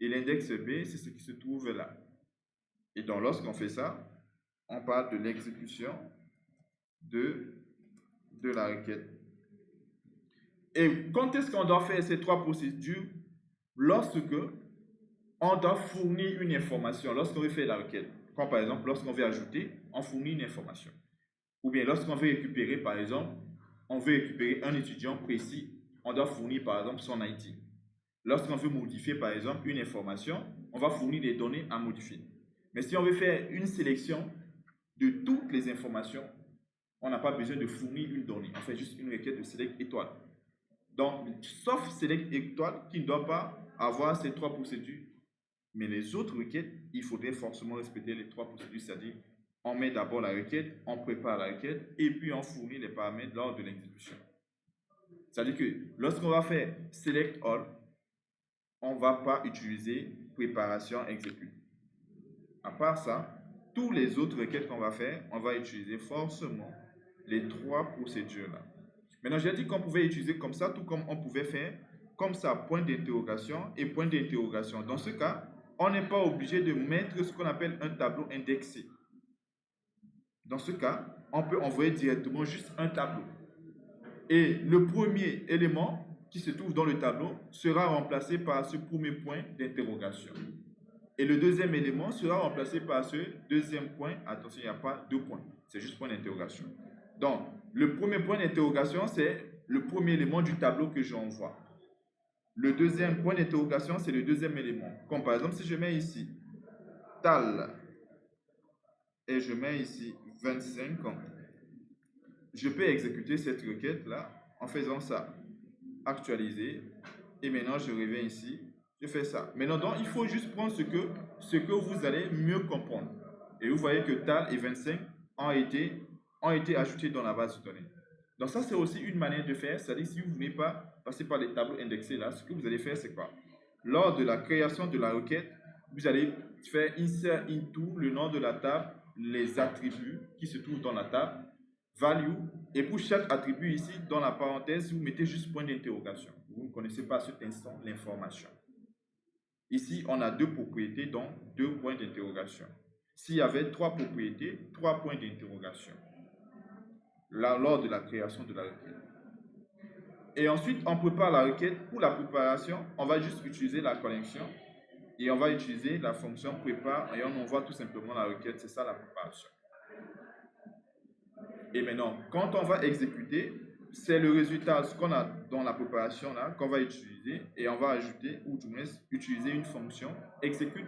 et l'index B, c'est ce qui se trouve là. Et donc, lorsqu'on fait ça, on parle de l'exécution de la requête. Et quand est-ce qu'on doit faire ces 3 procédures? Lorsque on doit fournir une information, lorsqu'on veut faire la requête. Comme par exemple, lorsqu'on veut ajouter, on fournit une information. Ou bien lorsqu'on veut récupérer, par exemple, on veut récupérer un étudiant précis, on doit fournir par exemple son ID. Lorsqu'on veut modifier par exemple une information, on va fournir des données à modifier. Mais si on veut faire une sélection de toutes les informations, on n'a pas besoin de fournir une donnée. On fait juste une requête de select étoile. Donc, sauf select étoile qui ne doit pas avoir ces 3 procédures. Mais les autres requêtes, il faudrait forcément respecter les 3 procédures, c'est-à-dire on met d'abord la requête, on prépare la requête et puis on fournit les paramètres lors de l'exécution. C'est-à-dire que lorsqu'on va faire select all, on ne va pas utiliser préparation exécute. À part ça, tous les autres requêtes qu'on va faire, on va utiliser forcément les 3 procédures-là. Maintenant, j'ai dit qu'on pouvait utiliser comme ça, tout comme on pouvait faire comme ça, point d'interrogation et point d'interrogation. Dans ce cas, on n'est pas obligé de mettre ce qu'on appelle un tableau indexé. Dans ce cas, on peut envoyer directement juste un tableau. Et le premier élément qui se trouve dans le tableau sera remplacé par ce premier point d'interrogation. Et le deuxième élément sera remplacé par ce deuxième point. Attention, il n'y a pas 2 points, c'est juste point d'interrogation. Donc, le premier point d'interrogation, c'est le premier élément du tableau que j'envoie. Le deuxième point d'interrogation, c'est le deuxième élément. Comme par exemple, si je mets ici TAL et je mets ici 25 ans, je peux exécuter cette requête-là en faisant ça. Actualiser. Et maintenant, je reviens ici. Je fais ça. Maintenant, donc, il faut juste prendre ce que vous allez mieux comprendre. Et vous voyez que TAL et 25 ont été ajoutés dans la base de données. Donc, ça, c'est aussi une manière de faire. C'est-à-dire, si vous ne voulez pas passer par les tableaux indexés là, ce que vous allez faire, c'est quoi? Lors de la création de la requête, vous allez faire insert into le nom de la table, les attributs qui se trouvent dans la table, value, et pour chaque attribut ici, dans la parenthèse, vous mettez juste point d'interrogation. Vous ne connaissez pas à cet instant l'information. Ici, on a 2 propriétés, donc 2 points d'interrogation. S'il y avait 3 propriétés, 3 points d'interrogation. Là, lors de la création de la requête. Et ensuite, on prépare la requête. Pour la préparation, on va juste utiliser la connexion et on va utiliser la fonction prépare et on envoie tout simplement la requête. C'est ça la préparation. Et maintenant, quand on va exécuter, c'est le résultat, ce qu'on a dans la préparation là, qu'on va utiliser, et on va ajouter, ou du moins utiliser une fonction exécute.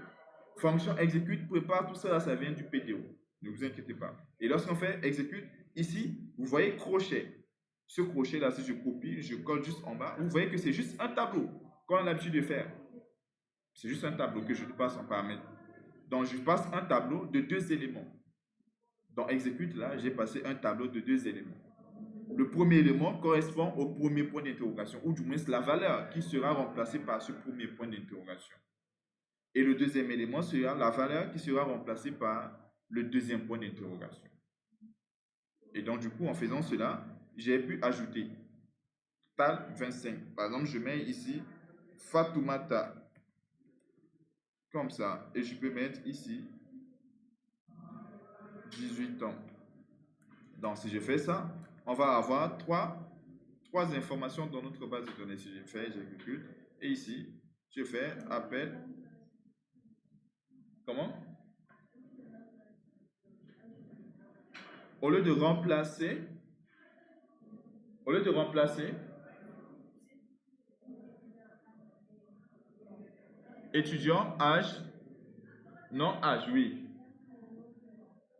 Fonction exécute, prépare, tout ça là, ça vient du PDO. Ne vous inquiétez pas. Et lorsqu'on fait exécute, ici, vous voyez crochet. Ce crochet là, si je copie, je colle juste en bas, vous voyez que c'est juste un tableau qu'on a l'habitude de faire. C'est juste un tableau que je passe en paramètre. Donc, je passe un tableau de 2 éléments. Dans exécute là, j'ai passé un tableau de 2 éléments. Le premier élément correspond au premier point d'interrogation, ou du moins la valeur qui sera remplacée par ce premier point d'interrogation. Et le deuxième élément sera la valeur qui sera remplacée par le deuxième point d'interrogation. Et donc, du coup, en faisant cela, j'ai pu ajouter TAL 25. Par exemple, je mets ici Fatoumata, comme ça, et je peux mettre ici 18 ans. Donc, si je fais ça, on va avoir trois informations dans notre base de données. Si je fais, j'exécute, et ici, je fais appel. Comment? Au lieu de remplacer, étudiant, âge, non, âge, oui.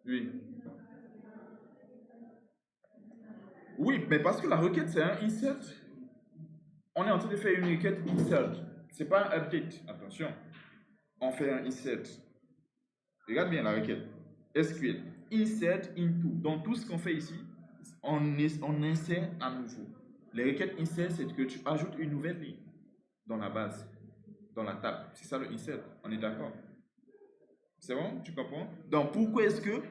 Oui. Oui, mais parce que la requête, c'est un insert. On est en train de faire une requête insert. Ce n'est pas un update. Attention. On fait un insert. Regarde bien la requête. SQL. Insert into. Donc, tout ce qu'on fait ici, on insère à nouveau. Les requêtes insert, c'est que tu ajoutes une nouvelle ligne dans la base, dans la table. C'est ça le insert. On est d'accord? C'est bon? Tu comprends? Donc, pourquoi est-ce que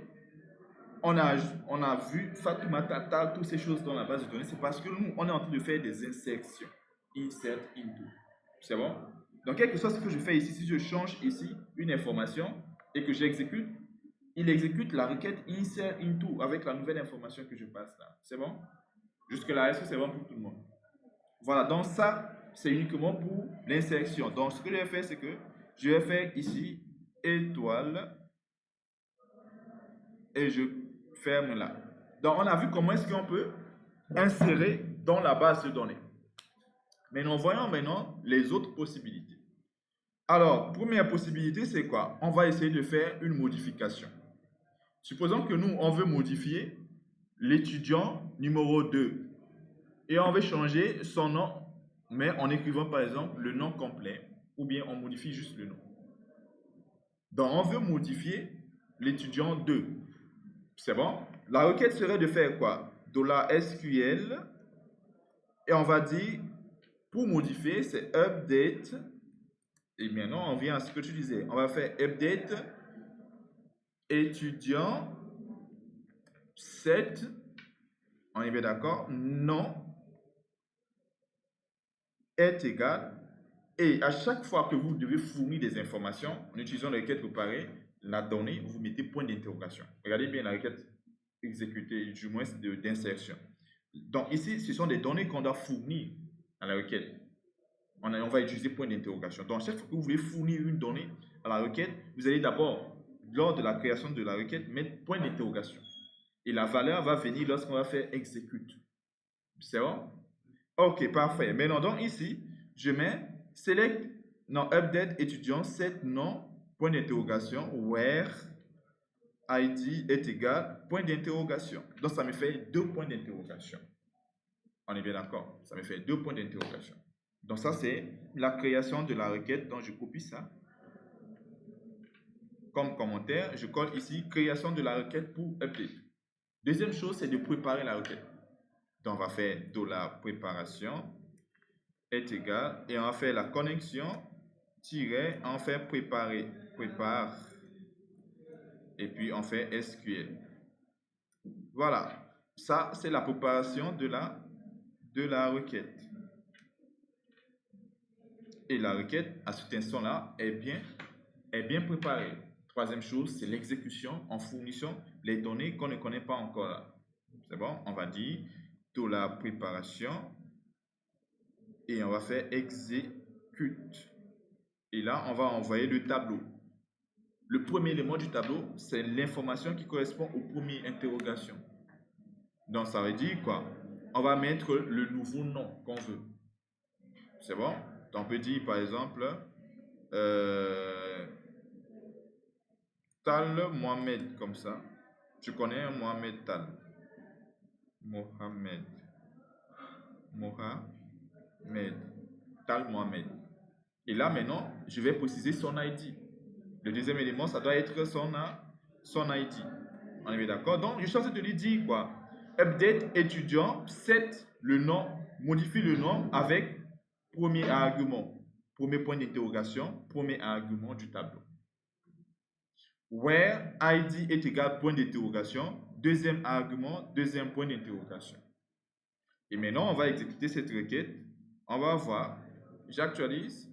on a vu Fatoumata, Tal, toutes ces choses dans la base de données? C'est parce que nous, on est en train de faire des insertions. Insert into. C'est bon? Donc, quel que soit ce que je fais ici, si je change ici une information et que j'exécute, il exécute la requête insert into avec la nouvelle information que je passe là. C'est bon? Jusque-là, est-ce que c'est bon pour tout le monde? Voilà, donc ça, c'est uniquement pour l'insertion. Donc, ce que je vais faire, c'est que je vais faire ici étoile et je ferme là. Donc, on a vu comment est-ce qu'on peut insérer dans la base de données. Maintenant, voyons maintenant les autres possibilités. Alors, première possibilité, c'est quoi? On va essayer de faire une modification. Supposons que nous, on veut modifier l'étudiant numéro 2 et on veut changer son nom, mais en écrivant par exemple le nom complet, ou bien on modifie juste le nom. Donc, on veut modifier l'étudiant 2. C'est bon? La requête serait de faire quoi? $SQL, et on va dire, pour modifier, c'est update. Et maintenant, on vient à ce que tu disais. On va faire update étudiant 7. On est bien d'accord? Non est égal. Et à chaque fois que vous devez fournir des informations en utilisant la requête préparée, la donnée, vous mettez point d'interrogation. Regardez bien la requête exécutée, du moins d'insertion. Donc ici, ce sont des données qu'on doit fournir à la requête. On va utiliser point d'interrogation. Donc, chaque fois que vous voulez fournir une donnée à la requête, vous allez d'abord, lors de la création de la requête, mettre point d'interrogation. Et la valeur va venir lorsqu'on va faire exécute. C'est bon? Ok, parfait. Maintenant, donc ici, je mets select, non, update étudiant, set nom, point d'interrogation, where id est égal, point d'interrogation. Donc, ça me fait 2 points d'interrogation. On est bien d'accord? Ça me fait 2 points d'interrogation. Donc ça, c'est la création de la requête. Donc je copie ça. Comme commentaire, je colle ici création de la requête pour update. Deuxième chose, c'est de préparer la requête. Donc on va faire $préparation est égal, et on va faire la connexion tiret, on fait préparer, prépare, et puis on fait SQL. Voilà, ça c'est la préparation de la requête. Et la requête, à cet instant-là, est bien préparée. Troisième chose, c'est l'exécution en fournissant les données qu'on ne connaît pas encore. C'est bon? On va dire $préparation et on va faire exécute. Et là, on va envoyer le tableau. Le premier élément du tableau, c'est l'information qui correspond aux premières interrogations. Donc, ça veut dire quoi? on va mettre le nouveau nom qu'on veut. C'est bon? On peut dire par exemple Tal Mohamed comme ça. Tu connais un Mohamed Tal. Mohamed. Mohamed. Tal Mohamed. Et là maintenant, je vais préciser son ID. Le deuxième élément, ça doit être son ID. On est bien d'accord? Donc, je suis en train de lui dire quoi? Update étudiant, set le nom, modifie le nom avec premier argument. Premier point d'interrogation, premier argument du tableau. Where ID est égal point d'interrogation, deuxième argument, deuxième point d'interrogation. Et maintenant, on va exécuter cette requête. On va voir, j'actualise,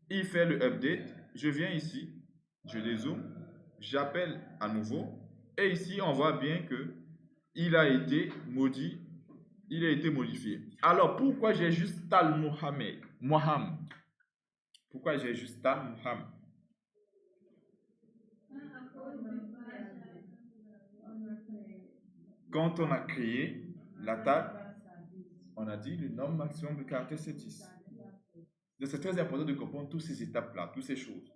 il fait le update, je viens ici, je dézoome, j'appelle à nouveau, et ici, on voit bien que il a été modifié. Alors, pourquoi j'ai juste Tal Mohamed? Pourquoi j'ai juste Tal Mohamed? Quand on a créé la table, on a dit le nombre maximum de caractères c'est 10. Donc c'est très important de comprendre toutes ces étapes-là, toutes ces choses.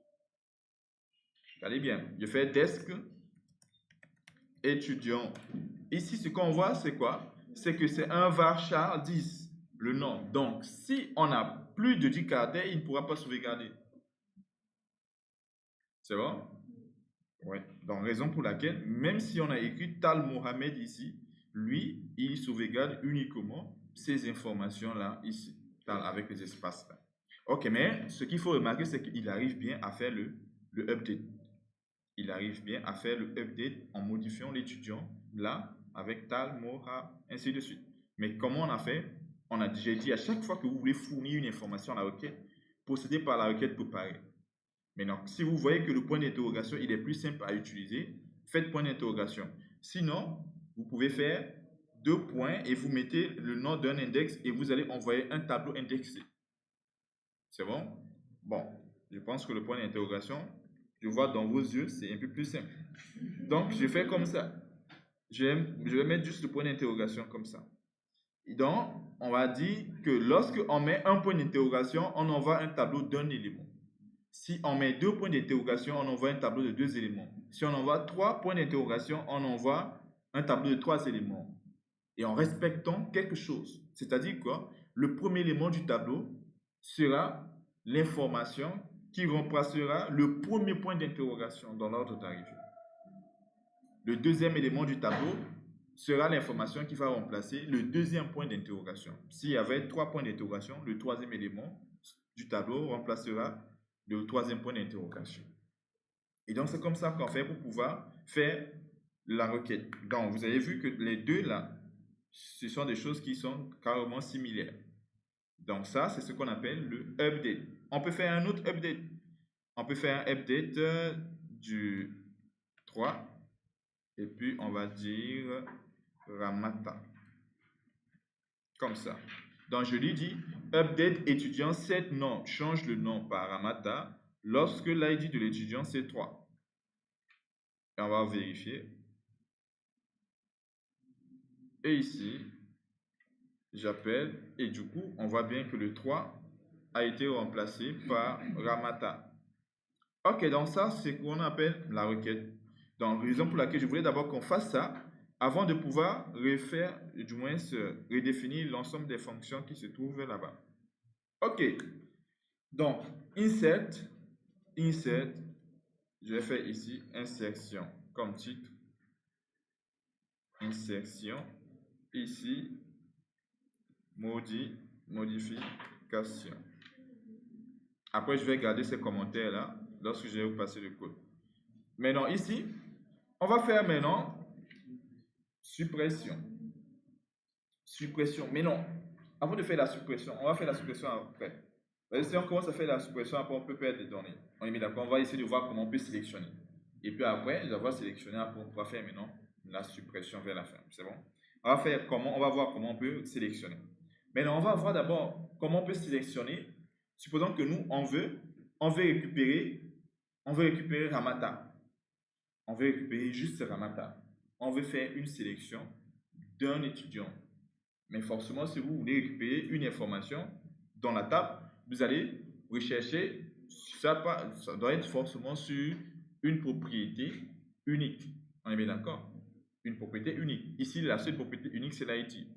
Regardez bien, je fais desk étudiant. Ici, ce qu'on voit, c'est quoi? C'est que c'est un varchar 10, le nom. Donc, si on a plus de 10 caractères, il ne pourra pas sauvegarder. C'est bon? Oui. Donc, raison pour laquelle, même si on a écrit Tal Mohamed ici, lui, il sauvegarde uniquement ces informations-là ici, avec les espaces-là. Ok, mais ce qu'il faut remarquer, c'est qu'il arrive bien à faire le update. Il arrive bien à faire le update en modifiant l'étudiant là avec Tal, Moha, ainsi de suite. Mais comment on a fait? On a déjà dit à chaque fois que vous voulez fournir une information à la requête, procédez par la requête préparée. Maintenant, si vous voyez que le point d'interrogation il est plus simple à utiliser, faites point d'interrogation. Sinon, vous pouvez faire 2 points et vous mettez le nom d'un index et vous allez envoyer un tableau indexé. C'est bon? Bon, je pense que le point d'interrogation, je vois dans vos yeux, c'est un peu plus simple. Donc, je fais comme ça. Je vais mettre juste le point d'interrogation comme ça. Donc, on va dire que lorsque on met un point d'interrogation, on envoie un tableau d'un élément. Si on met 2 points d'interrogation, on envoie un tableau de 2 éléments. Si on envoie 3 points d'interrogation, on envoie un tableau de 3 éléments. Et en respectant quelque chose. C'est-à-dire quoi? Le premier élément du tableau sera l'information qui remplacera le premier point d'interrogation dans l'ordre d'arrivée. Le deuxième élément du tableau sera l'information qui va remplacer le deuxième point d'interrogation. S'il y avait 3 points d'interrogation, le troisième élément du tableau remplacera le troisième point d'interrogation. Et donc, c'est comme ça qu'on fait pour pouvoir faire la requête. Donc, vous avez vu que les deux là, ce sont des choses qui sont carrément similaires. Donc, ça, c'est ce qu'on appelle le update. On peut faire un autre update. On peut faire un update du 3. Et puis, on va dire Ramata. Comme ça. Donc, je lui dis, update étudiant set nom. Change le nom par Ramata lorsque l'ID de l'étudiant, c'est 3. Et on va vérifier. Et ici, j'appelle. Et du coup, on voit bien que le 3 a été remplacé par Ramata. Ok, donc ça, c'est ce qu'on appelle la requête. Donc, raison pour laquelle je voulais d'abord qu'on fasse ça, avant de pouvoir refaire, du moins redéfinir l'ensemble des fonctions qui se trouvent là-bas. Ok, donc insert, je vais faire ici insertion comme titre, insertion, ici modification. Après, je vais garder ces commentaires là lorsque je vais vous passer le code. Maintenant, ici, on va faire maintenant suppression. Suppression. Mais non, avant de faire la suppression, on va faire la suppression après. Si on commence à faire la suppression, après on peut perdre des données. On est mis d'accord, on va essayer de voir comment on peut sélectionner. Et puis après, on va sélectionner, après on pourra faire maintenant la suppression vers la fin. C'est bon? On va voir comment on peut sélectionner. Maintenant, on va voir d'abord comment on peut sélectionner. Supposons que nous, on veut récupérer Ramata. On veut récupérer juste Ramata. On veut faire une sélection d'un étudiant. Mais forcément, si vous voulez récupérer une information dans la table, vous allez rechercher, ça doit être forcément sur une propriété unique. On est bien d'accord? Une propriété unique. Ici, la seule propriété unique, c'est l'ID.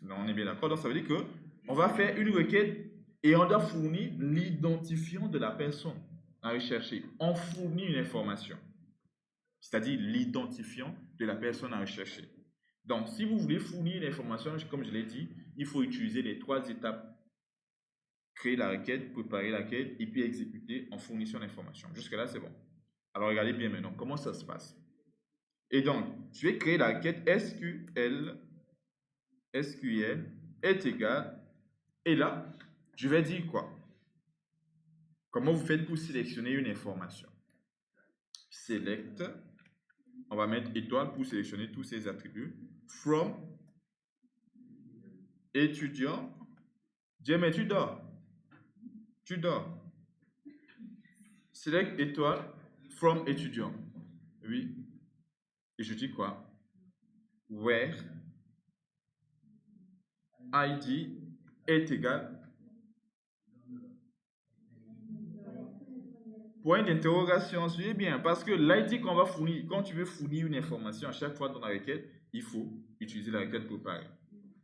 On est bien d'accord? Donc, ça veut dire que on va faire une requête et on doit fournir l'identifiant de la personne à rechercher. On fournit une information, c'est-à-dire l'identifiant de la personne à rechercher. Donc, si vous voulez fournir une information, comme je l'ai dit, il faut utiliser les 3 étapes. Créer la requête, préparer la requête et puis exécuter en fournissant l'information. Jusque-là, c'est bon. Alors, regardez bien maintenant comment ça se passe. Et donc, je vais créer la requête SQL est égal. Et là, je vais dire quoi? Comment vous faites pour sélectionner une information? Select. On va mettre étoile pour sélectionner tous ces attributs. From étudiant. Dis, mais tu dors. Tu dors. Select étoile from étudiant. Oui. Et je dis quoi? Where ID est égal. Point d'interrogation, suivez bien, parce que l'ID qu'on va fournir, quand tu veux fournir une information à chaque fois dans la requête, il faut utiliser la requête préparée.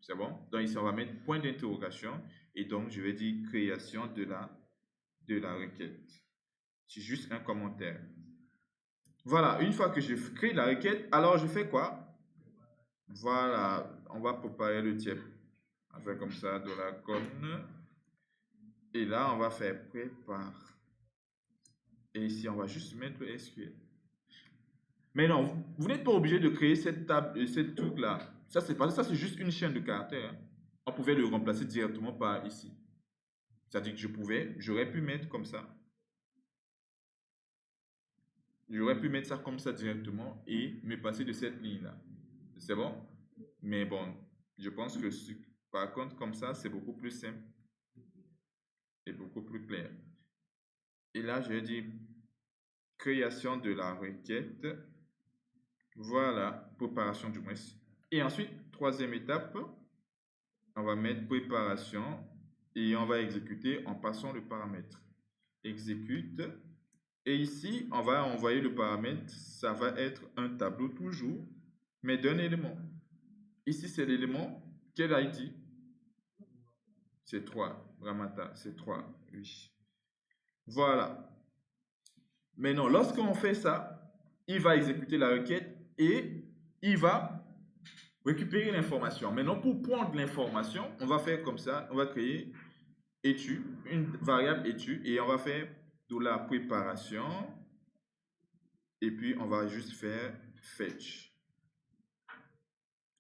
C'est bon? Donc ici, on va mettre point d'interrogation et donc je vais dire création de la requête. C'est juste un commentaire. Voilà, une fois que j'ai créé la requête, alors je fais quoi? Voilà, on va préparer le type. On va faire comme ça, $con. Et là, on va faire prépare. Et ici, on va juste mettre le SQL. Mais non, vous n'êtes pas obligé de créer cette table, cette truc-là. Ça, c'est juste une chaîne de caractères. Hein. On pouvait le remplacer directement par ici. C'est-à-dire que j'aurais pu mettre comme ça. J'aurais pu mettre ça comme ça directement et me passer de cette ligne-là. C'est bon? Mais bon, je pense que par contre, comme ça, c'est beaucoup plus simple et beaucoup plus clair. Et là, je vais dire création de la requête. Voilà, préparation du moins. Et ensuite, troisième étape, on va mettre préparation et on va exécuter en passant le paramètre. Exécute. Et ici, on va envoyer le paramètre. Ça va être un tableau toujours, mais d'un élément. Ici, c'est l'élément. Quel ID? C'est 3. Ramata, c'est 3. Oui. Voilà. Maintenant, lorsqu'on fait ça, il va exécuter la requête et il va récupérer l'information. Maintenant, pour prendre l'information, on va faire comme ça. On va créer étude, une variable étude, et on va faire de la préparation. Et puis, on va juste faire fetch.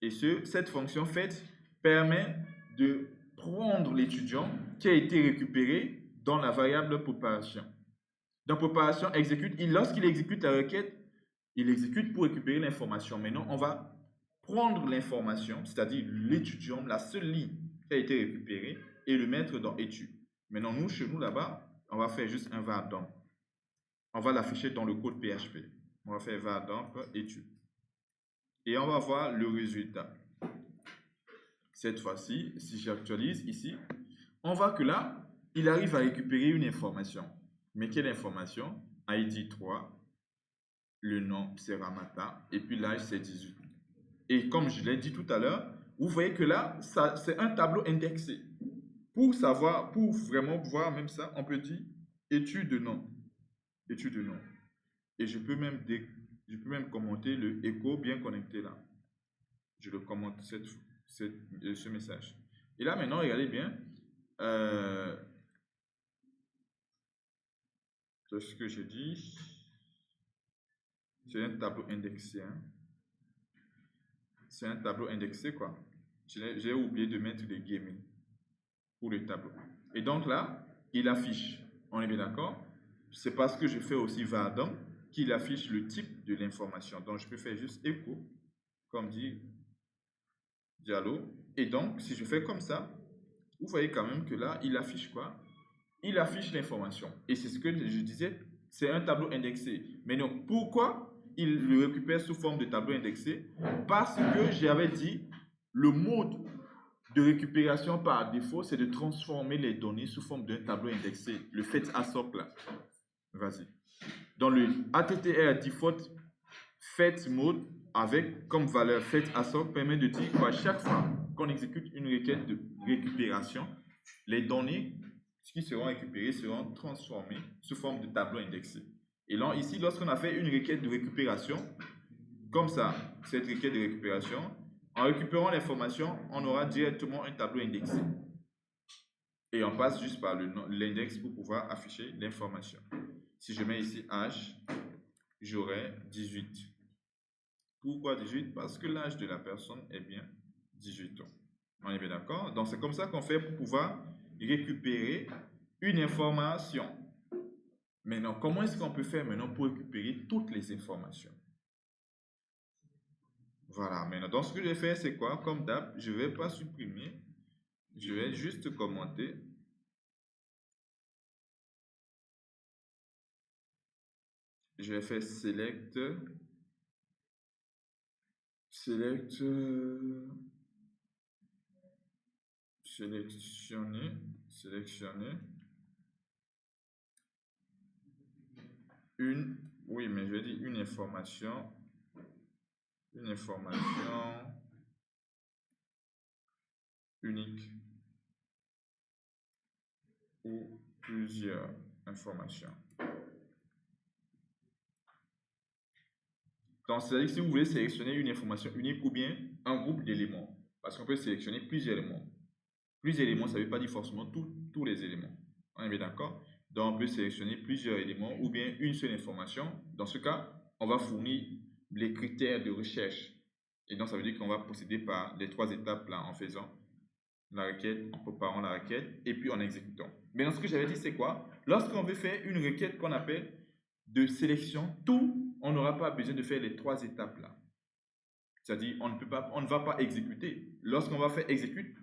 Et cette fonction fetch permet de prendre l'étudiant qui a été récupéré dans la variable préparation. Dans préparation, exécute, et lorsqu'il exécute la requête, il exécute pour récupérer l'information. Maintenant, on va prendre l'information, c'est-à-dire l'étudiant, la seule ligne qui a été récupérée, et le mettre dans étude. Maintenant, nous, chez nous, là-bas, on va faire juste un var dump. On va l'afficher dans le code PHP. On va faire var dump étude. Et on va voir le résultat. Cette fois-ci, si j'actualise ici, on voit que là, il arrive à récupérer une information. Mais quelle information? ID 3, le nom c'est Ramata, et puis l'âge c'est 18. Et comme je l'ai dit tout à l'heure, vous voyez que là, c'est un tableau indexé. Pour savoir, pour vraiment voir même ça, on peut dire étude de nom. Étude de nom. Et je peux même commenter le écho bien connecté là. Je le commente ce message. Et là maintenant, regardez bien. C'est ce que je dis. C'est un tableau indexé. Hein. C'est un tableau indexé quoi. J'ai oublié de mettre des guillemets pour le tableau. Et donc là, il affiche. On est bien d'accord? C'est parce que je fais aussi var_dump qu'il affiche le type de l'information. Donc je peux faire juste écho, comme dit Diallo. Et donc, si je fais comme ça, vous voyez quand même que là, il affiche quoi? Il affiche l'information. Et c'est ce que je disais, c'est un tableau indexé. Mais donc, pourquoi il le récupère sous forme de tableau indexé? Parce que j'avais dit, le mode de récupération par défaut, c'est de transformer les données sous forme d'un tableau indexé. Le fetch assoc là. Vas-y. Dans le ATTR default fetch mode avec comme valeur fetch assoc permet de dire qu'à chaque fois qu'on exécute une requête de récupération, les données qui seront récupérées seront transformées sous forme de tableau indexé. Et là, ici, lorsqu'on a fait une requête de récupération, comme ça, cette requête de récupération, en récupérant l'information, on aura directement un tableau indexé. Et on passe juste par l'index pour pouvoir afficher l'information. Si je mets ici H, j'aurai 18. Pourquoi 18? Parce que l'âge de la personne est bien 18 ans. On est bien d'accord? Donc c'est comme ça qu'on fait pour pouvoir récupérer une information. Maintenant, comment est-ce qu'on peut faire maintenant pour récupérer toutes les informations? Voilà, maintenant, donc ce que je vais faire, c'est quoi? Comme d'hab, je ne vais pas supprimer, je vais juste commenter. Je vais faire sélectionner, une, oui, mais je vais dire une information unique ou plusieurs informations. Donc, c'est-à-dire que si vous voulez sélectionner une information unique ou bien un groupe d'éléments, parce qu'on peut sélectionner plusieurs éléments. Plusieurs éléments, ça ne veut pas dire forcément tous les éléments. On est bien d'accord? Donc, on peut sélectionner plusieurs éléments ou bien une seule information. Dans ce cas, on va fournir les critères de recherche. Et donc, ça veut dire qu'on va procéder par les 3 étapes là en faisant la requête, en préparant la requête et puis en exécutant. Maintenant, ce que j'avais dit, c'est quoi? Lorsqu'on veut faire une requête qu'on appelle de sélection, on n'aura pas besoin de faire les 3 étapes là. C'est-à-dire, on ne va pas exécuter. Lorsqu'on va faire exécute,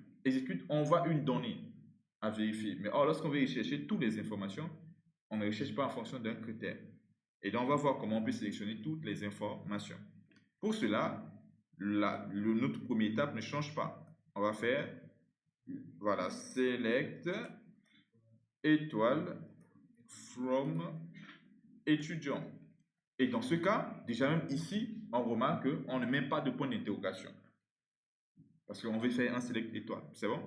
on voit une donnée à vérifier. Mais lorsqu'on veut rechercher toutes les informations, on ne recherche pas en fonction d'un critère. Et donc, on va voir comment on peut sélectionner toutes les informations. Pour cela, notre première étape ne change pas. On va faire, voilà, select étoile from étudiant. Et dans ce cas, déjà même ici, on remarque qu'on ne met pas de point d'interrogation. Parce qu'on veut faire un select étoile. C'est bon?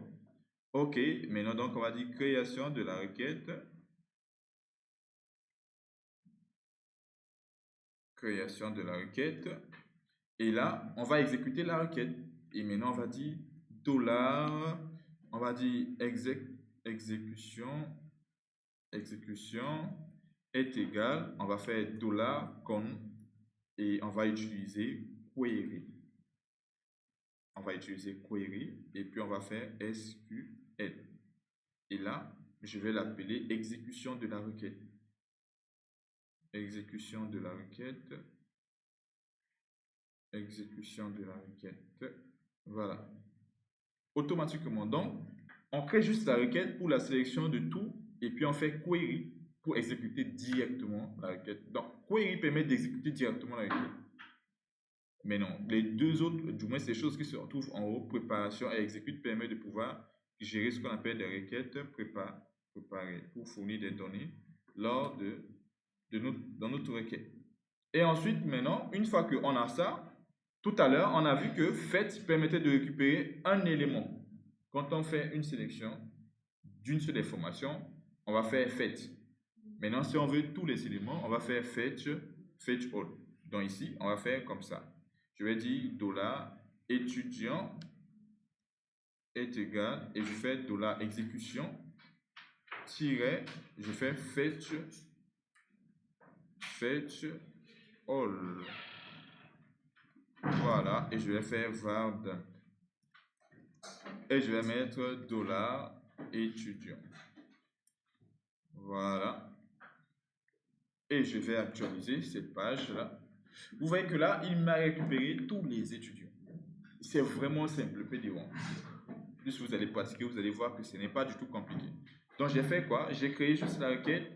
OK. Maintenant, donc, on va dire création de la requête. Création de la requête. Et là, on va exécuter la requête. Et maintenant, on va dire $, on va dire exécution est égal, on va faire $con et on va utiliser query. On va utiliser query et puis on va faire SQL. Et là, je vais l'appeler exécution de la requête. Exécution de la requête. Exécution de la requête. Voilà. Automatiquement, donc, on crée juste la requête pour la sélection de tout et puis on fait query pour exécuter directement la requête. Donc, query permet d'exécuter directement la requête. Mais non, les deux autres, du moins ces choses qui se retrouvent en haut, préparation et exécute, permet de pouvoir gérer ce qu'on appelle des requêtes préparées pour fournir des données lors dans notre requête. Et ensuite, maintenant, une fois qu'on a ça, tout à l'heure, on a vu que fetch permettait de récupérer un élément. Quand on fait une sélection d'une seule information, on va faire fetch. Maintenant, si on veut tous les éléments, on va faire fetch all. Donc ici, on va faire comme ça. Je vais dire $étudiant est égal et je fais $exécution je fais fetch all. Voilà, et je vais faire var et je vais mettre $étudiant. Voilà. Et je vais actualiser cette page-là. Vous voyez que là, il m'a récupéré tous les étudiants. C'est vraiment simple, PD1. Plus vous allez pratiquer, vous allez voir que ce n'est pas du tout compliqué. Donc, j'ai fait quoi? J'ai créé juste la requête.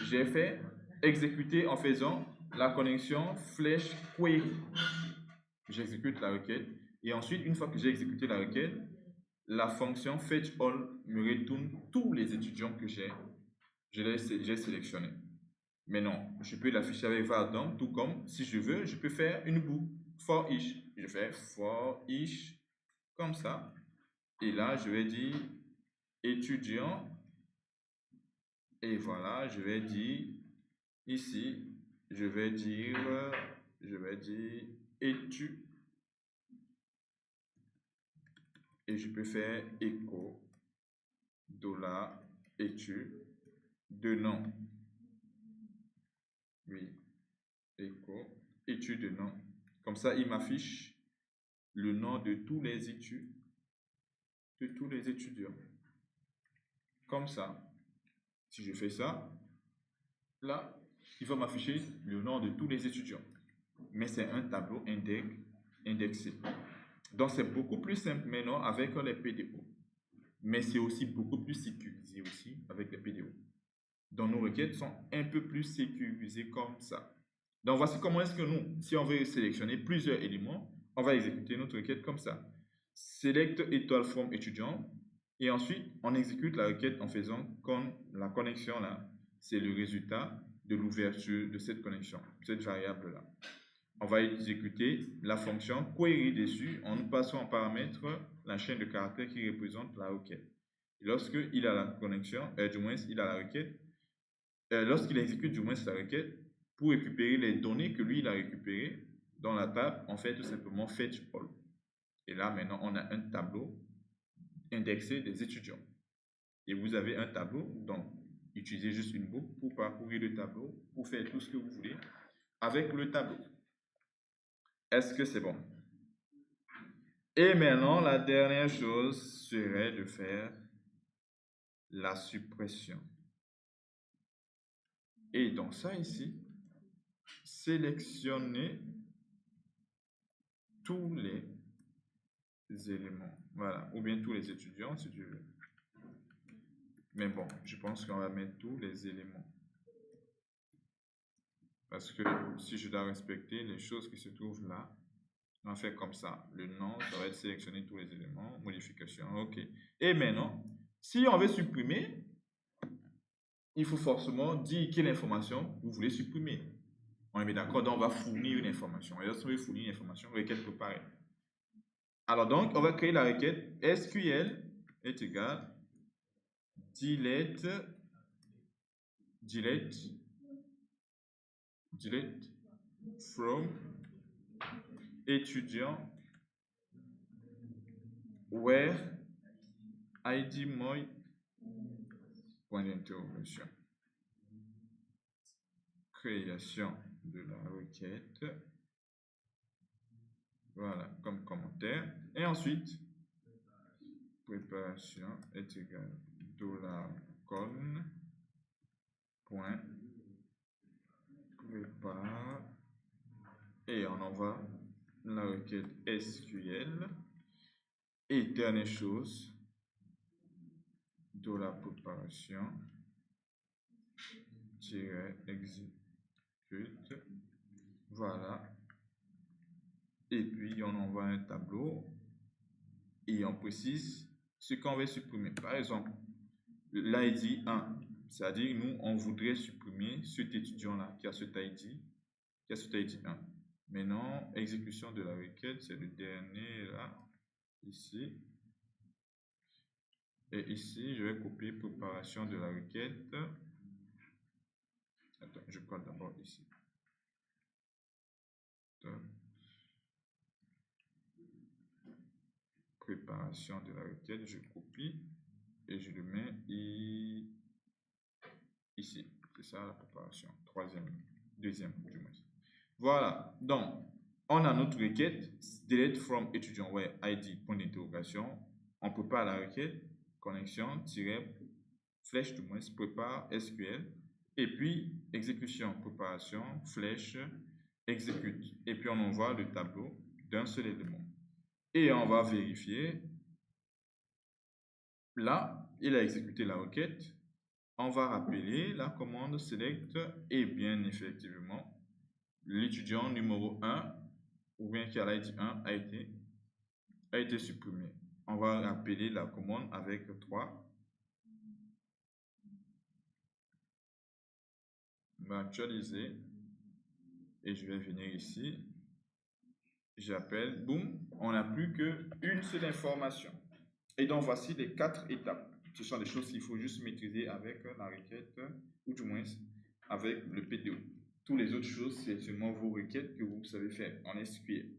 J'ai fait exécuter en faisant la connexion flèche query. J'exécute la requête. Et ensuite, une fois que j'ai exécuté la requête, la fonction fetchAll me retourne tous les étudiants que j'ai sélectionnés. Mais non, je peux l'afficher avec var_DOM, tout comme si je veux, je peux faire une boucle for each. Je fais for each comme ça. Et là, je vais dire étudiant. Et voilà, je vais dire ici, je vais dire étu. Et je peux faire echo $étu de nom. Oui, echo étu de nom. Comme ça, il m'affiche le nom de tous les étudiants. Comme ça. Si je fais ça, là, il va m'afficher le nom de tous les étudiants. Mais c'est un tableau indexé. Donc, c'est beaucoup plus simple maintenant avec les PDO. Mais c'est aussi beaucoup plus sécurisé aussi avec les PDO. Donc, nos requêtes sont un peu plus sécurisées comme ça. Donc, voici comment est-ce que nous, si on veut sélectionner plusieurs éléments, on va exécuter notre requête comme ça. Select étoile from étudiant. Et ensuite, on exécute la requête en faisant comme la connexion là. C'est le résultat de l'ouverture de cette connexion, cette variable-là. On va exécuter la fonction query dessus en nous passant en paramètre la chaîne de caractères qui représente la requête. Lorsqu'il a la connexion, du moins il a la requête, lorsqu'il exécute du moins sa requête, pour récupérer les données que lui il a récupérées dans la table, on fait tout simplement fetch all. Et là maintenant on a un tableau indexé des étudiants. Et vous avez un tableau, donc utilisez juste une boucle pour parcourir le tableau, pour faire tout ce que vous voulez avec le tableau. Est-ce que c'est bon? Et maintenant, la dernière chose serait de faire la suppression. Et dans ça ici, sélectionnez tous les éléments. Voilà, ou bien tous les étudiants si tu veux. Mais bon, je pense qu'on va mettre tous les éléments. Parce que si je dois respecter les choses qui se trouvent là, on fait comme ça. Le nom, ça va être sélectionner tous les éléments. Modification, ok. Et maintenant, si on veut supprimer, il faut forcément dire quelle information vous voulez supprimer. On est bien d'accord, donc on va fournir une information. Et lorsqu'on veut fournir une information, requête préparée. Alors donc, on va créer la requête SQL est égal delete from étudiant where id moi point d'interrogation. Création de la requête. Voilà, comme commentaire. Et ensuite, préparation est égal $con point prépare et on envoie la requête SQL. Et dernière chose, préparation exécute. Voilà. Et puis on envoie un tableau et on précise ce qu'on veut supprimer. Par exemple, l'ID 1, c'est-à-dire nous on voudrait supprimer cet étudiant-là qui a cet ID, 1. Maintenant, exécution de la requête, c'est le dernier là, ici. Et ici, je vais copier préparation de la requête. Attends, je prends d'abord ici. Préparation de la requête, je copie et je le mets ici. C'est ça la préparation. Deuxième du moins. Voilà, donc on a notre requête delete from étudiant where id point d'interrogation. On prépare la requête connexion flèche du moins prépare SQL et puis exécution préparation flèche exécute et puis on envoie le tableau d'un seul élément et on va vérifier. Là il a exécuté la requête, on va rappeler la commande select et bien effectivement l'étudiant numéro 1 ou bien qui a l'ID 1 a été supprimé. on va appeler la commande avec 3. On va actualiser et je vais venir ici. J'appelle, boum, on n'a plus qu'une seule information. Et donc voici les 4 étapes. Ce sont des choses qu'il faut juste maîtriser avec la requête, ou du moins avec le PDO. Toutes les autres choses, c'est seulement vos requêtes que vous savez faire en SQL.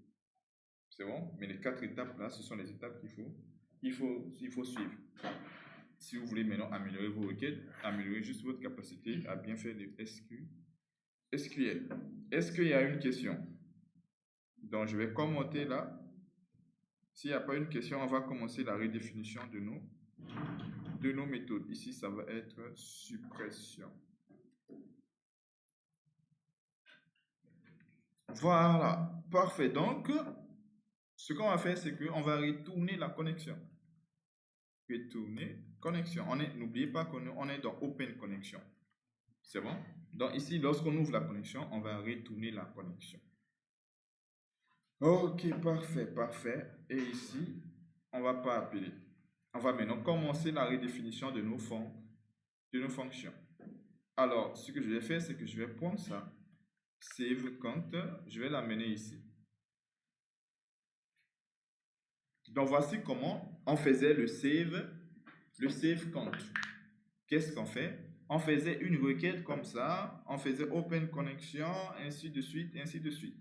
C'est bon? Mais les 4 étapes là, ce sont les étapes qu'il faut suivre. Si vous voulez maintenant améliorer vos requêtes, améliorer juste votre capacité à bien faire des SQL. Est-ce qu'il y a une question? Donc je vais commenter là. S'il n'y a pas une question, on va commencer la redéfinition de nos méthodes. Ici, ça va être suppression. Voilà, parfait. Donc, ce qu'on va faire, c'est qu'on va retourner la connexion. Retourner connexion. N'oubliez pas qu'on est dans Open Connection. C'est bon? Donc ici, lorsqu'on ouvre la connexion, on va retourner la connexion. Ok, parfait, parfait. Et ici, on ne va pas appeler. On va maintenant commencer la redéfinition de nos fonctions. Alors, ce que je vais faire, c'est que je vais prendre ça, save count, je vais l'amener ici. Donc, voici comment on faisait le save count. Qu'est-ce qu'on fait? On faisait une requête comme ça, on faisait open connection, ainsi de suite, ainsi de suite.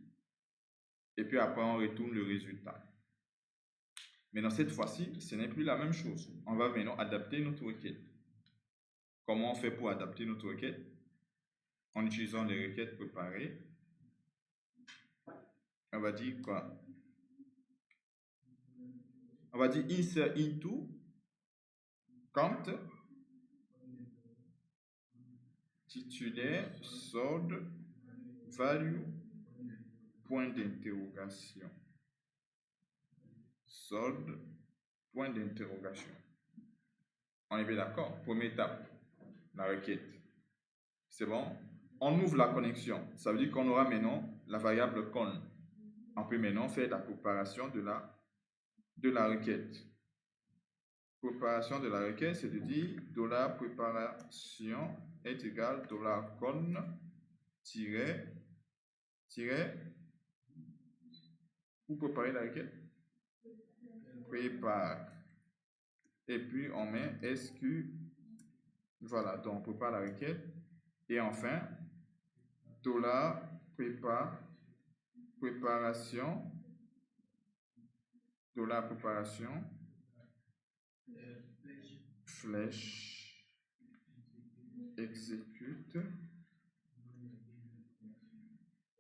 Et puis après, on retourne le résultat. Mais dans cette fois-ci, ce n'est plus la même chose. On va maintenant adapter notre requête. Comment on fait pour adapter notre requête? En utilisant les requêtes préparées. On va dire quoi? On va dire insert into count titulaire solde value point d'interrogation. Solde point d'interrogation. On est bien d'accord? Première étape, la requête. C'est bon? On ouvre la connexion. Ça veut dire qu'on aura maintenant la variable con. On peut maintenant faire la préparation de la requête. Préparation de la requête, c'est de dire $préparation est égal $con pour préparer la requête. Prépare. Et puis on met SQ. Voilà, donc on prépare la requête. Et enfin, préparation. Préparation. Flèche. Exécute.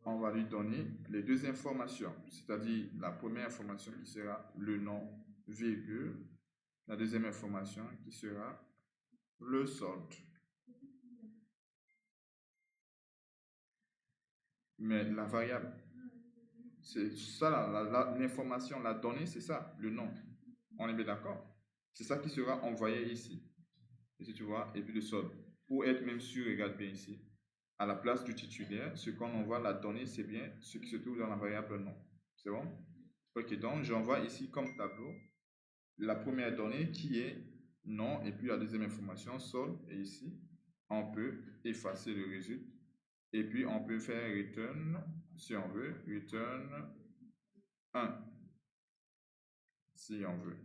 On va lui donner les deux informations, c'est-à-dire la première information qui sera le nom, virgule, la deuxième information qui sera le solde. Mais la variable, c'est ça, l'information, la donnée, c'est ça, le nom. On est bien d'accord? C'est ça qui sera envoyé ici. Ici, tu vois, et puis le solde. Pour être même sûr, regarde bien ici. À la place du titulaire, ce qu'on envoie, la donnée, c'est bien ce qui se trouve dans la variable nom. C'est bon? Ok, donc j'envoie ici comme tableau la première donnée qui est nom et puis la deuxième information solde. Et ici, on peut effacer le résultat. Et puis on peut faire return, si on veut, return 1, si on veut.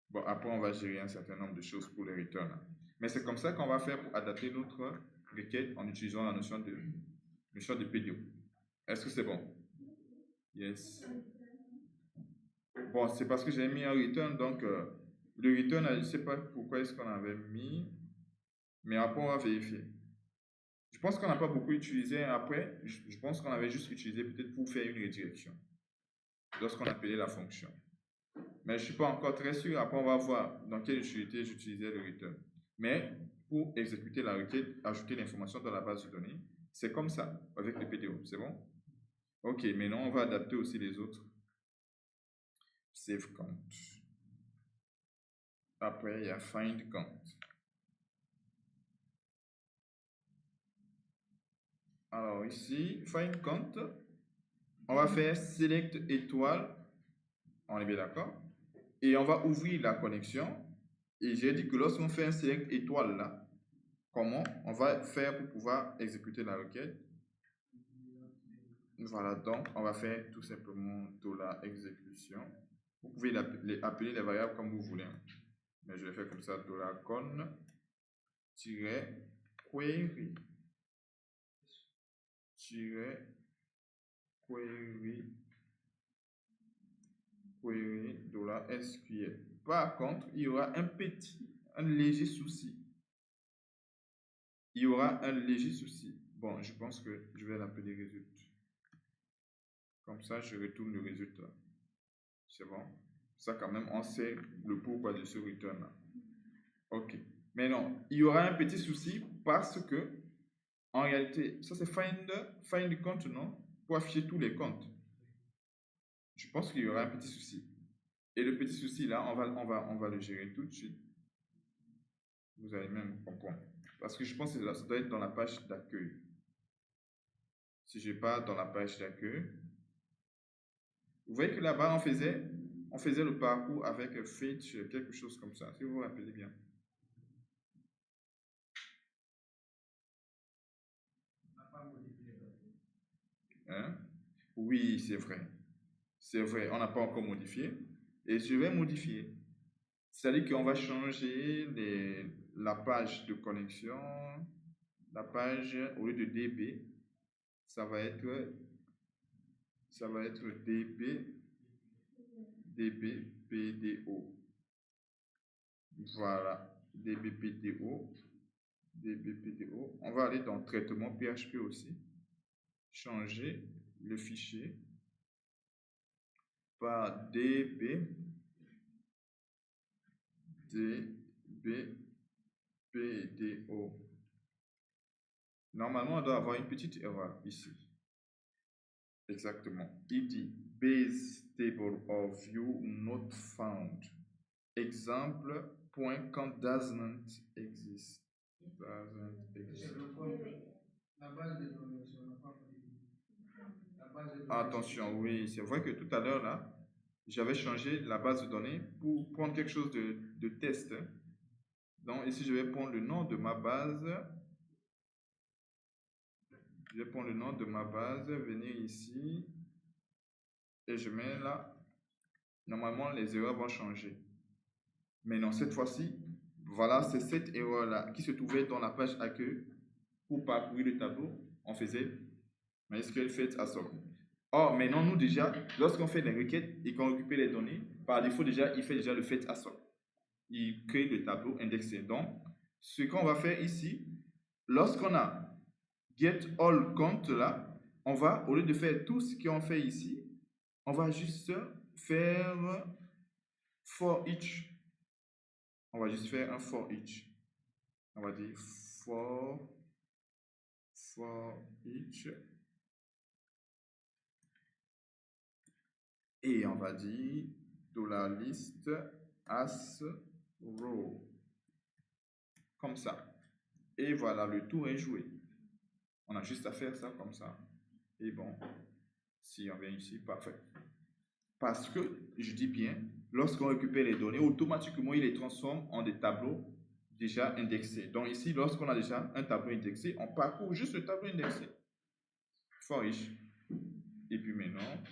Bon, après on va gérer un certain nombre de choses pour les returns. Mais c'est comme ça qu'on va faire pour adapter notre requête en utilisant la notion de PDO. Est-ce que c'est bon? Yes. Bon, c'est parce que j'ai mis un return, donc le return, je ne sais pas pourquoi est-ce qu'on avait mis, mais après on va vérifier. Je pense qu'on n'a pas beaucoup utilisé après, je pense qu'on avait juste utilisé peut-être pour faire une redirection lorsqu'on appelait la fonction. Mais je ne suis pas encore très sûr, après on va voir dans quelle utilité j'utilisais le return. Mais pour exécuter la requête, ajouter l'information dans la base de données, c'est comme ça, avec le PDO, c'est bon? Ok, maintenant on va adapter aussi les autres. Save count. Après, il y a find count. Alors ici, find count, on va faire select étoile. On est bien d'accord? Et on va ouvrir la connexion. Et j'ai dit que lorsqu'on fait un select étoile là, comment on va faire pour pouvoir exécuter la requête? Voilà, donc on va faire tout simplement $exécution. Vous pouvez appeler les variables comme vous voulez. Mais je vais faire comme ça, $con-query $SQL. Par contre, il y aura un léger souci. Il y aura un léger souci. Bon, je pense que je vais l'appeler résultat. Comme ça, je retourne le résultat. C'est bon. Ça, quand même, on sait le pourquoi de ce return là. Ok. Mais non, il y aura un petit souci parce que, en réalité, ça c'est find compte, non? Pour afficher tous les comptes. Je pense qu'il y aura un petit souci. Et le petit souci là, on va le gérer tout de suite. Vous allez même comprendre. Parce que je pense que ça doit être dans la page d'accueil. Si je pars dans la page d'accueil, vous voyez que là-bas, on faisait le parcours avec fetch, quelque chose comme ça, si vous vous rappelez bien. Hein? Oui, c'est vrai. C'est vrai, on n'a pas encore modifié. Et je vais modifier. C'est-à-dire qu'on va changer la page de connexion. La page, au lieu de DB, ça va être DBPDO. Voilà, DBPDO. On va aller dans traitement PHP aussi. Changer le fichier par DBPDO. Normalement, on doit avoir une petite erreur ici. Exactement. Il dit base table of view not found. Example.count doesn't exist. La base de données, on n'a pas Attention, oui, c'est vrai que tout à l'heure là, j'avais changé la base de données pour prendre quelque chose de test. Donc ici, je vais prendre le nom de ma base. Je vais prendre le nom de ma base, venir ici et je mets là. Normalement, les erreurs vont changer. Mais non, cette fois-ci, voilà, c'est cette erreur-là qui se trouvait dans la page accueil. Pour parcourir le tableau, on faisait MySQL fetch assoc. Or, maintenant, nous déjà, lorsqu'on fait des requêtes et qu'on récupère les données, par défaut, déjà, il fait déjà le fetch assoc. Il crée le tableau indexé. Donc, ce qu'on va faire ici, lorsqu'on a get all count là, on va, au lieu de faire tout ce qu'on fait ici, on va juste faire for each. On va juste faire un for each. On va dire for each. Et on va dire $list as row. Comme ça. Et voilà, le tour est joué. On a juste à faire ça comme ça. Et bon, si on vient ici, parfait. Parce que, je dis bien, lorsqu'on récupère les données, automatiquement, il les transforme en des tableaux déjà indexés. Donc ici, lorsqu'on a déjà un tableau indexé, on parcourt juste le tableau indexé. For each. Et puis maintenant,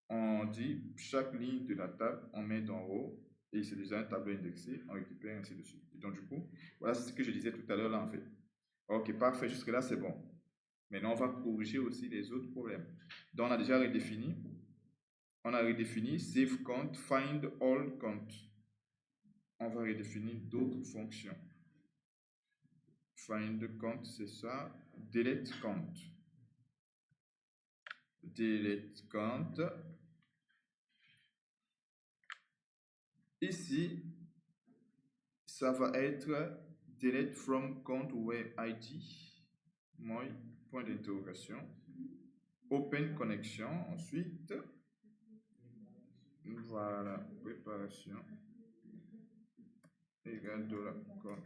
on dit chaque ligne de la table, on met d'en haut, et c'est déjà un tableau indexé, on récupère ainsi de suite. Et donc du coup, voilà ce que je disais tout à l'heure là en fait. Ok, parfait, jusque là c'est bon. Maintenant on va corriger aussi les autres problèmes. Donc on a déjà redéfini. On a redéfini save count, find all count. On va redéfinir d'autres fonctions. Find count, c'est ça. Delete count. Delete count. Ici, ça va être delete from count web ID. Moi, point d'interrogation. Open connection. Ensuite, voilà, préparation. Égale $count.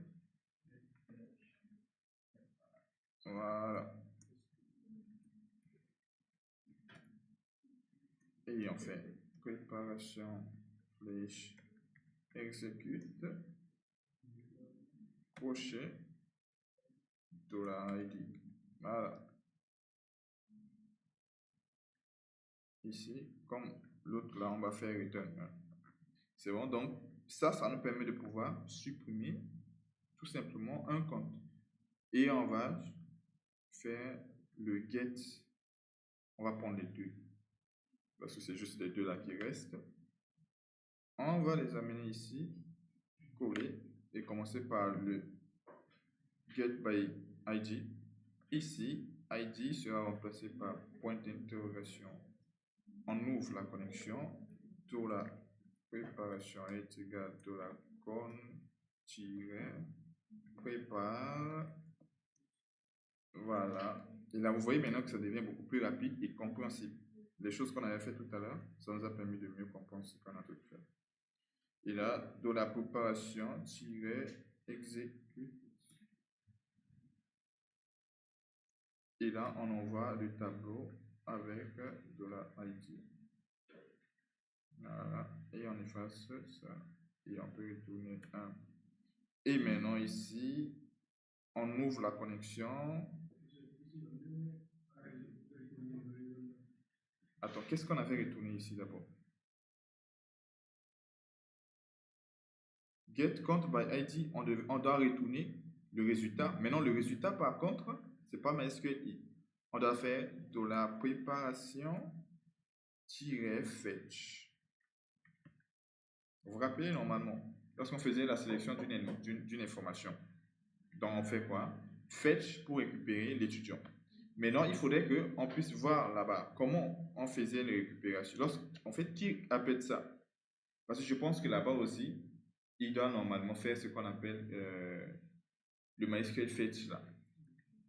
Voilà. Et on fait préparation flèche execute projet $id. Voilà. Ici, comme l'autre là, on va faire return 1. C'est bon, donc ça nous permet de pouvoir supprimer tout simplement un compte. Et on va faire le get. On va prendre les deux, parce que c'est juste les deux là qui restent. On va les amener ici, coller, et commencer par le get by id. Ici, id sera remplacé par point d'interrogation. On ouvre la connexion, tout la préparation est égal à la con-prépare. Voilà. Et là, vous voyez maintenant que ça devient beaucoup plus rapide et compréhensible. Les choses qu'on avait fait tout à l'heure, ça nous a permis de mieux comprendre ce qu'on a tout fait. Et là, de la préparation, exécute. Et là, on envoie le tableau avec $id. Voilà. Et on efface ça. Et on peut retourner 1. Et maintenant, ici, on ouvre la connexion. Attends, qu'est-ce qu'on avait retourné ici d'abord? Get count by ID, on doit retourner le résultat. Maintenant, le résultat, par contre, c'est pas MySQL. On doit faire de la préparation-fetch. Vous vous rappelez normalement, lorsqu'on faisait la sélection d'une information, donc on fait quoi? Fetch pour récupérer l'étudiant. Maintenant, il faudrait qu'on puisse voir là-bas comment on faisait les récupérations. En fait, qui appelle ça? Parce que je pense que là-bas aussi, il doit normalement faire ce qu'on appelle le MySQL fetch là.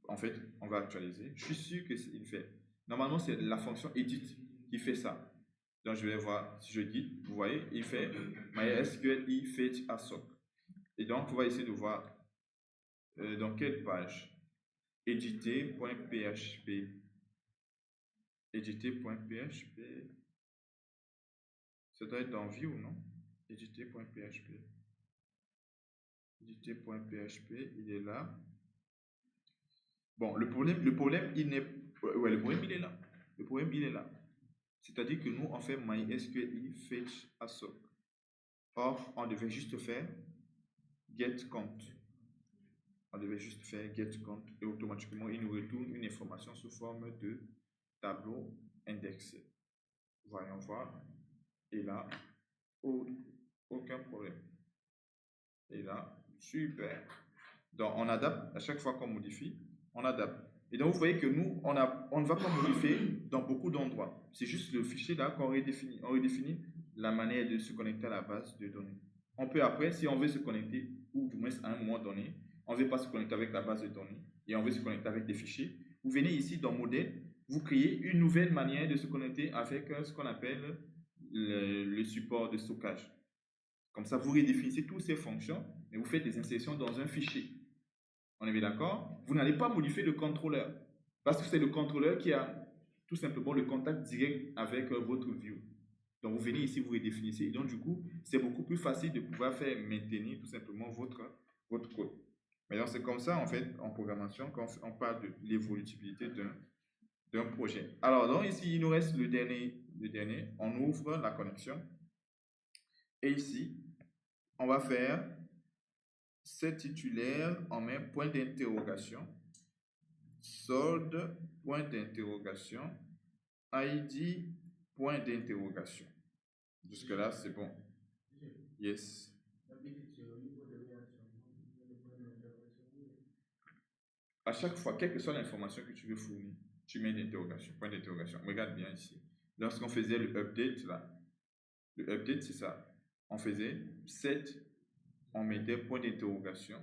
En fait, on va actualiser. Je suis sûr qu'il fait. Normalement, c'est la fonction edit qui fait ça. Donc, je vais voir si je dis, vous voyez, il fait MySQL fetch ASOC. Et donc, on va essayer de voir dans quelle page. Editer.php. Editer.php. Ça doit être dans View, non? Editer.php. Editer.php, il est là. Bon, le problème, il n'est... Ouais, le problème, il est là. Le problème, il est là. C'est-à-dire que nous, on fait MySQL fetch ASOC. Or, on devait juste faire get count. On devait juste faire get count et automatiquement, il nous retourne une information sous forme de tableau indexé. Voyons voir. Et là, aucun problème. Et là, super. Donc, on adapte à chaque fois qu'on modifie, on adapte. Et donc, vous voyez que nous, on ne va pas modifier dans beaucoup d'endroits. C'est juste le fichier là qu'on redéfinit. On redéfinit la manière de se connecter à la base de données. On peut après, si on veut se connecter, ou du moins à un moment donné, on ne veut pas se connecter avec la base de données, et on veut se connecter avec des fichiers, vous venez ici dans Modèle, vous créez une nouvelle manière de se connecter avec ce qu'on appelle le support de stockage. Comme ça, vous redéfinissez toutes ces fonctions, et vous faites des insertions dans un fichier. On est bien d'accord? Vous n'allez pas modifier le contrôleur, parce que c'est le contrôleur qui a tout simplement le contact direct avec votre view. Donc, vous venez ici, vous redéfinissez, et donc du coup, c'est beaucoup plus facile de pouvoir faire maintenir tout simplement votre code. Mais c'est comme ça, en fait, en programmation, quand on parle de l'évolutivité d'un projet. Alors, donc ici, il nous reste le dernier. On ouvre la connexion. Et ici, on va faire set titulaire, on met point d'interrogation, solde, point d'interrogation, ID, point d'interrogation. Jusque-là, c'est bon. Yes. À chaque fois, quelle que soit l'information que tu veux fournir, tu mets d'interrogation, point d'interrogation. Regarde bien ici. Lorsqu'on faisait le update, là, le update, c'est ça. On faisait set, on mettait point d'interrogation.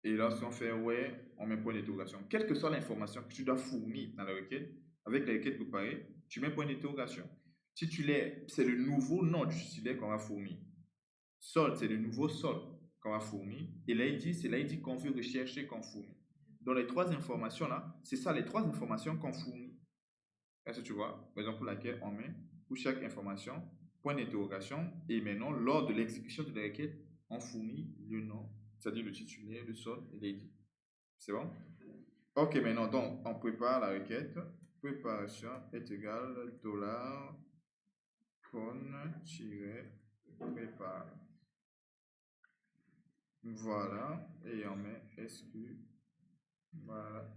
Et lorsqu'on fait ouais, on met point d'interrogation. Quelle que soit l'information que tu dois fournir dans la requête, avec la requête préparée, tu mets point d'interrogation. Titulaire, c'est le nouveau nom du titulaire qu'on va fournir. Solde, c'est le nouveau solde qu'on va fournir. Et l'ID, c'est l'ID qu'on veut rechercher, qu'on fournit. Dans les trois informations là, c'est ça les trois informations qu'on fournit. Est-ce que tu vois? Raison pour laquelle on met pour chaque information point d'interrogation, et maintenant, lors de l'exécution de la requête, on fournit le nom, c'est-à-dire le titulaire, le sol et l'ID. C'est bon? Ok, maintenant, donc, on prépare la requête. Préparation est égal dollar con-prépare. Voilà, et on met SQ. Voilà.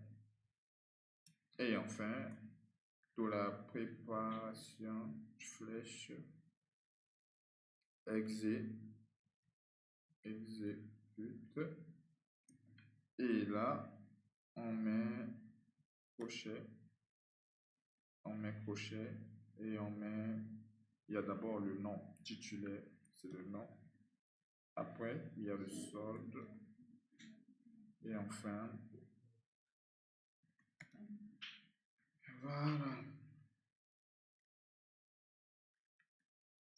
Et enfin, dollar préparation flèche exécute. Et là, on met crochet. Et on met, il y a d'abord le nom titulaire, c'est le nom. Après, il y a le solde. Et enfin, voilà.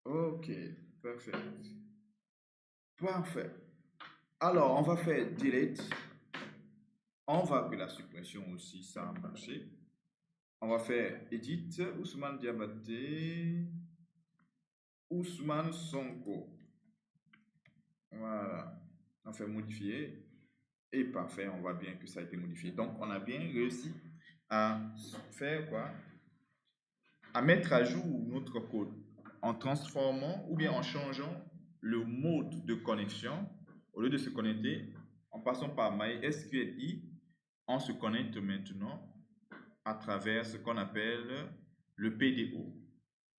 Ok, parfait. Parfait. Alors, on va faire delete. On va appeler la suppression aussi, ça a marché. On va faire edit, Ousmane Diabaté, Ousmane Sonko. Voilà. On fait modifier. Et parfait, on voit bien que ça a été modifié. Donc, on a bien réussi à faire quoi? À mettre à jour notre code en transformant ou bien en changeant le mode de connexion. Au lieu de se connecter, en passant par MySQLi, on se connecte maintenant à travers ce qu'on appelle le PDO.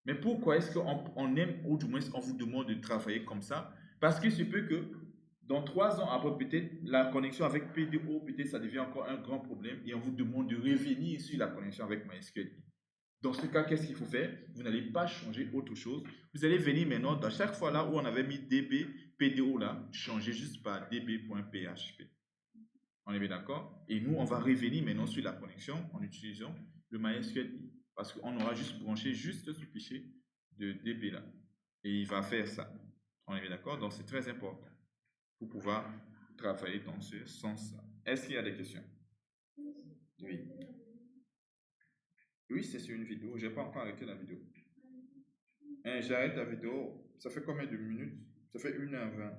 Mais pourquoi est-ce qu'on aime, ou du moins on vous demande de travailler comme ça? Parce qu'il se peut que dans 3 ans après, peut-être la connexion avec PDO, peut-être ça devient encore un grand problème et on vous demande de revenir sur la connexion avec MySQL. Dans ce cas, qu'est-ce qu'il faut faire? Vous n'allez pas changer autre chose. Vous allez venir maintenant, dans chaque fois là où on avait mis DB, PDO là, changer juste par db.php. On est bien d'accord? Et nous, on va revenir maintenant sur la connexion en utilisant le MySQL. Parce qu'on aura juste branché juste ce fichier de DB là. Et il va faire ça. On est bien d'accord? Donc, c'est très important pour pouvoir travailler dans ce sens-là. Est-ce qu'il y a des questions? Oui. Oui, c'est sur une vidéo. Je n'ai pas encore arrêté la vidéo. J'arrête la vidéo. Ça fait combien de minutes? Ça fait 1h20.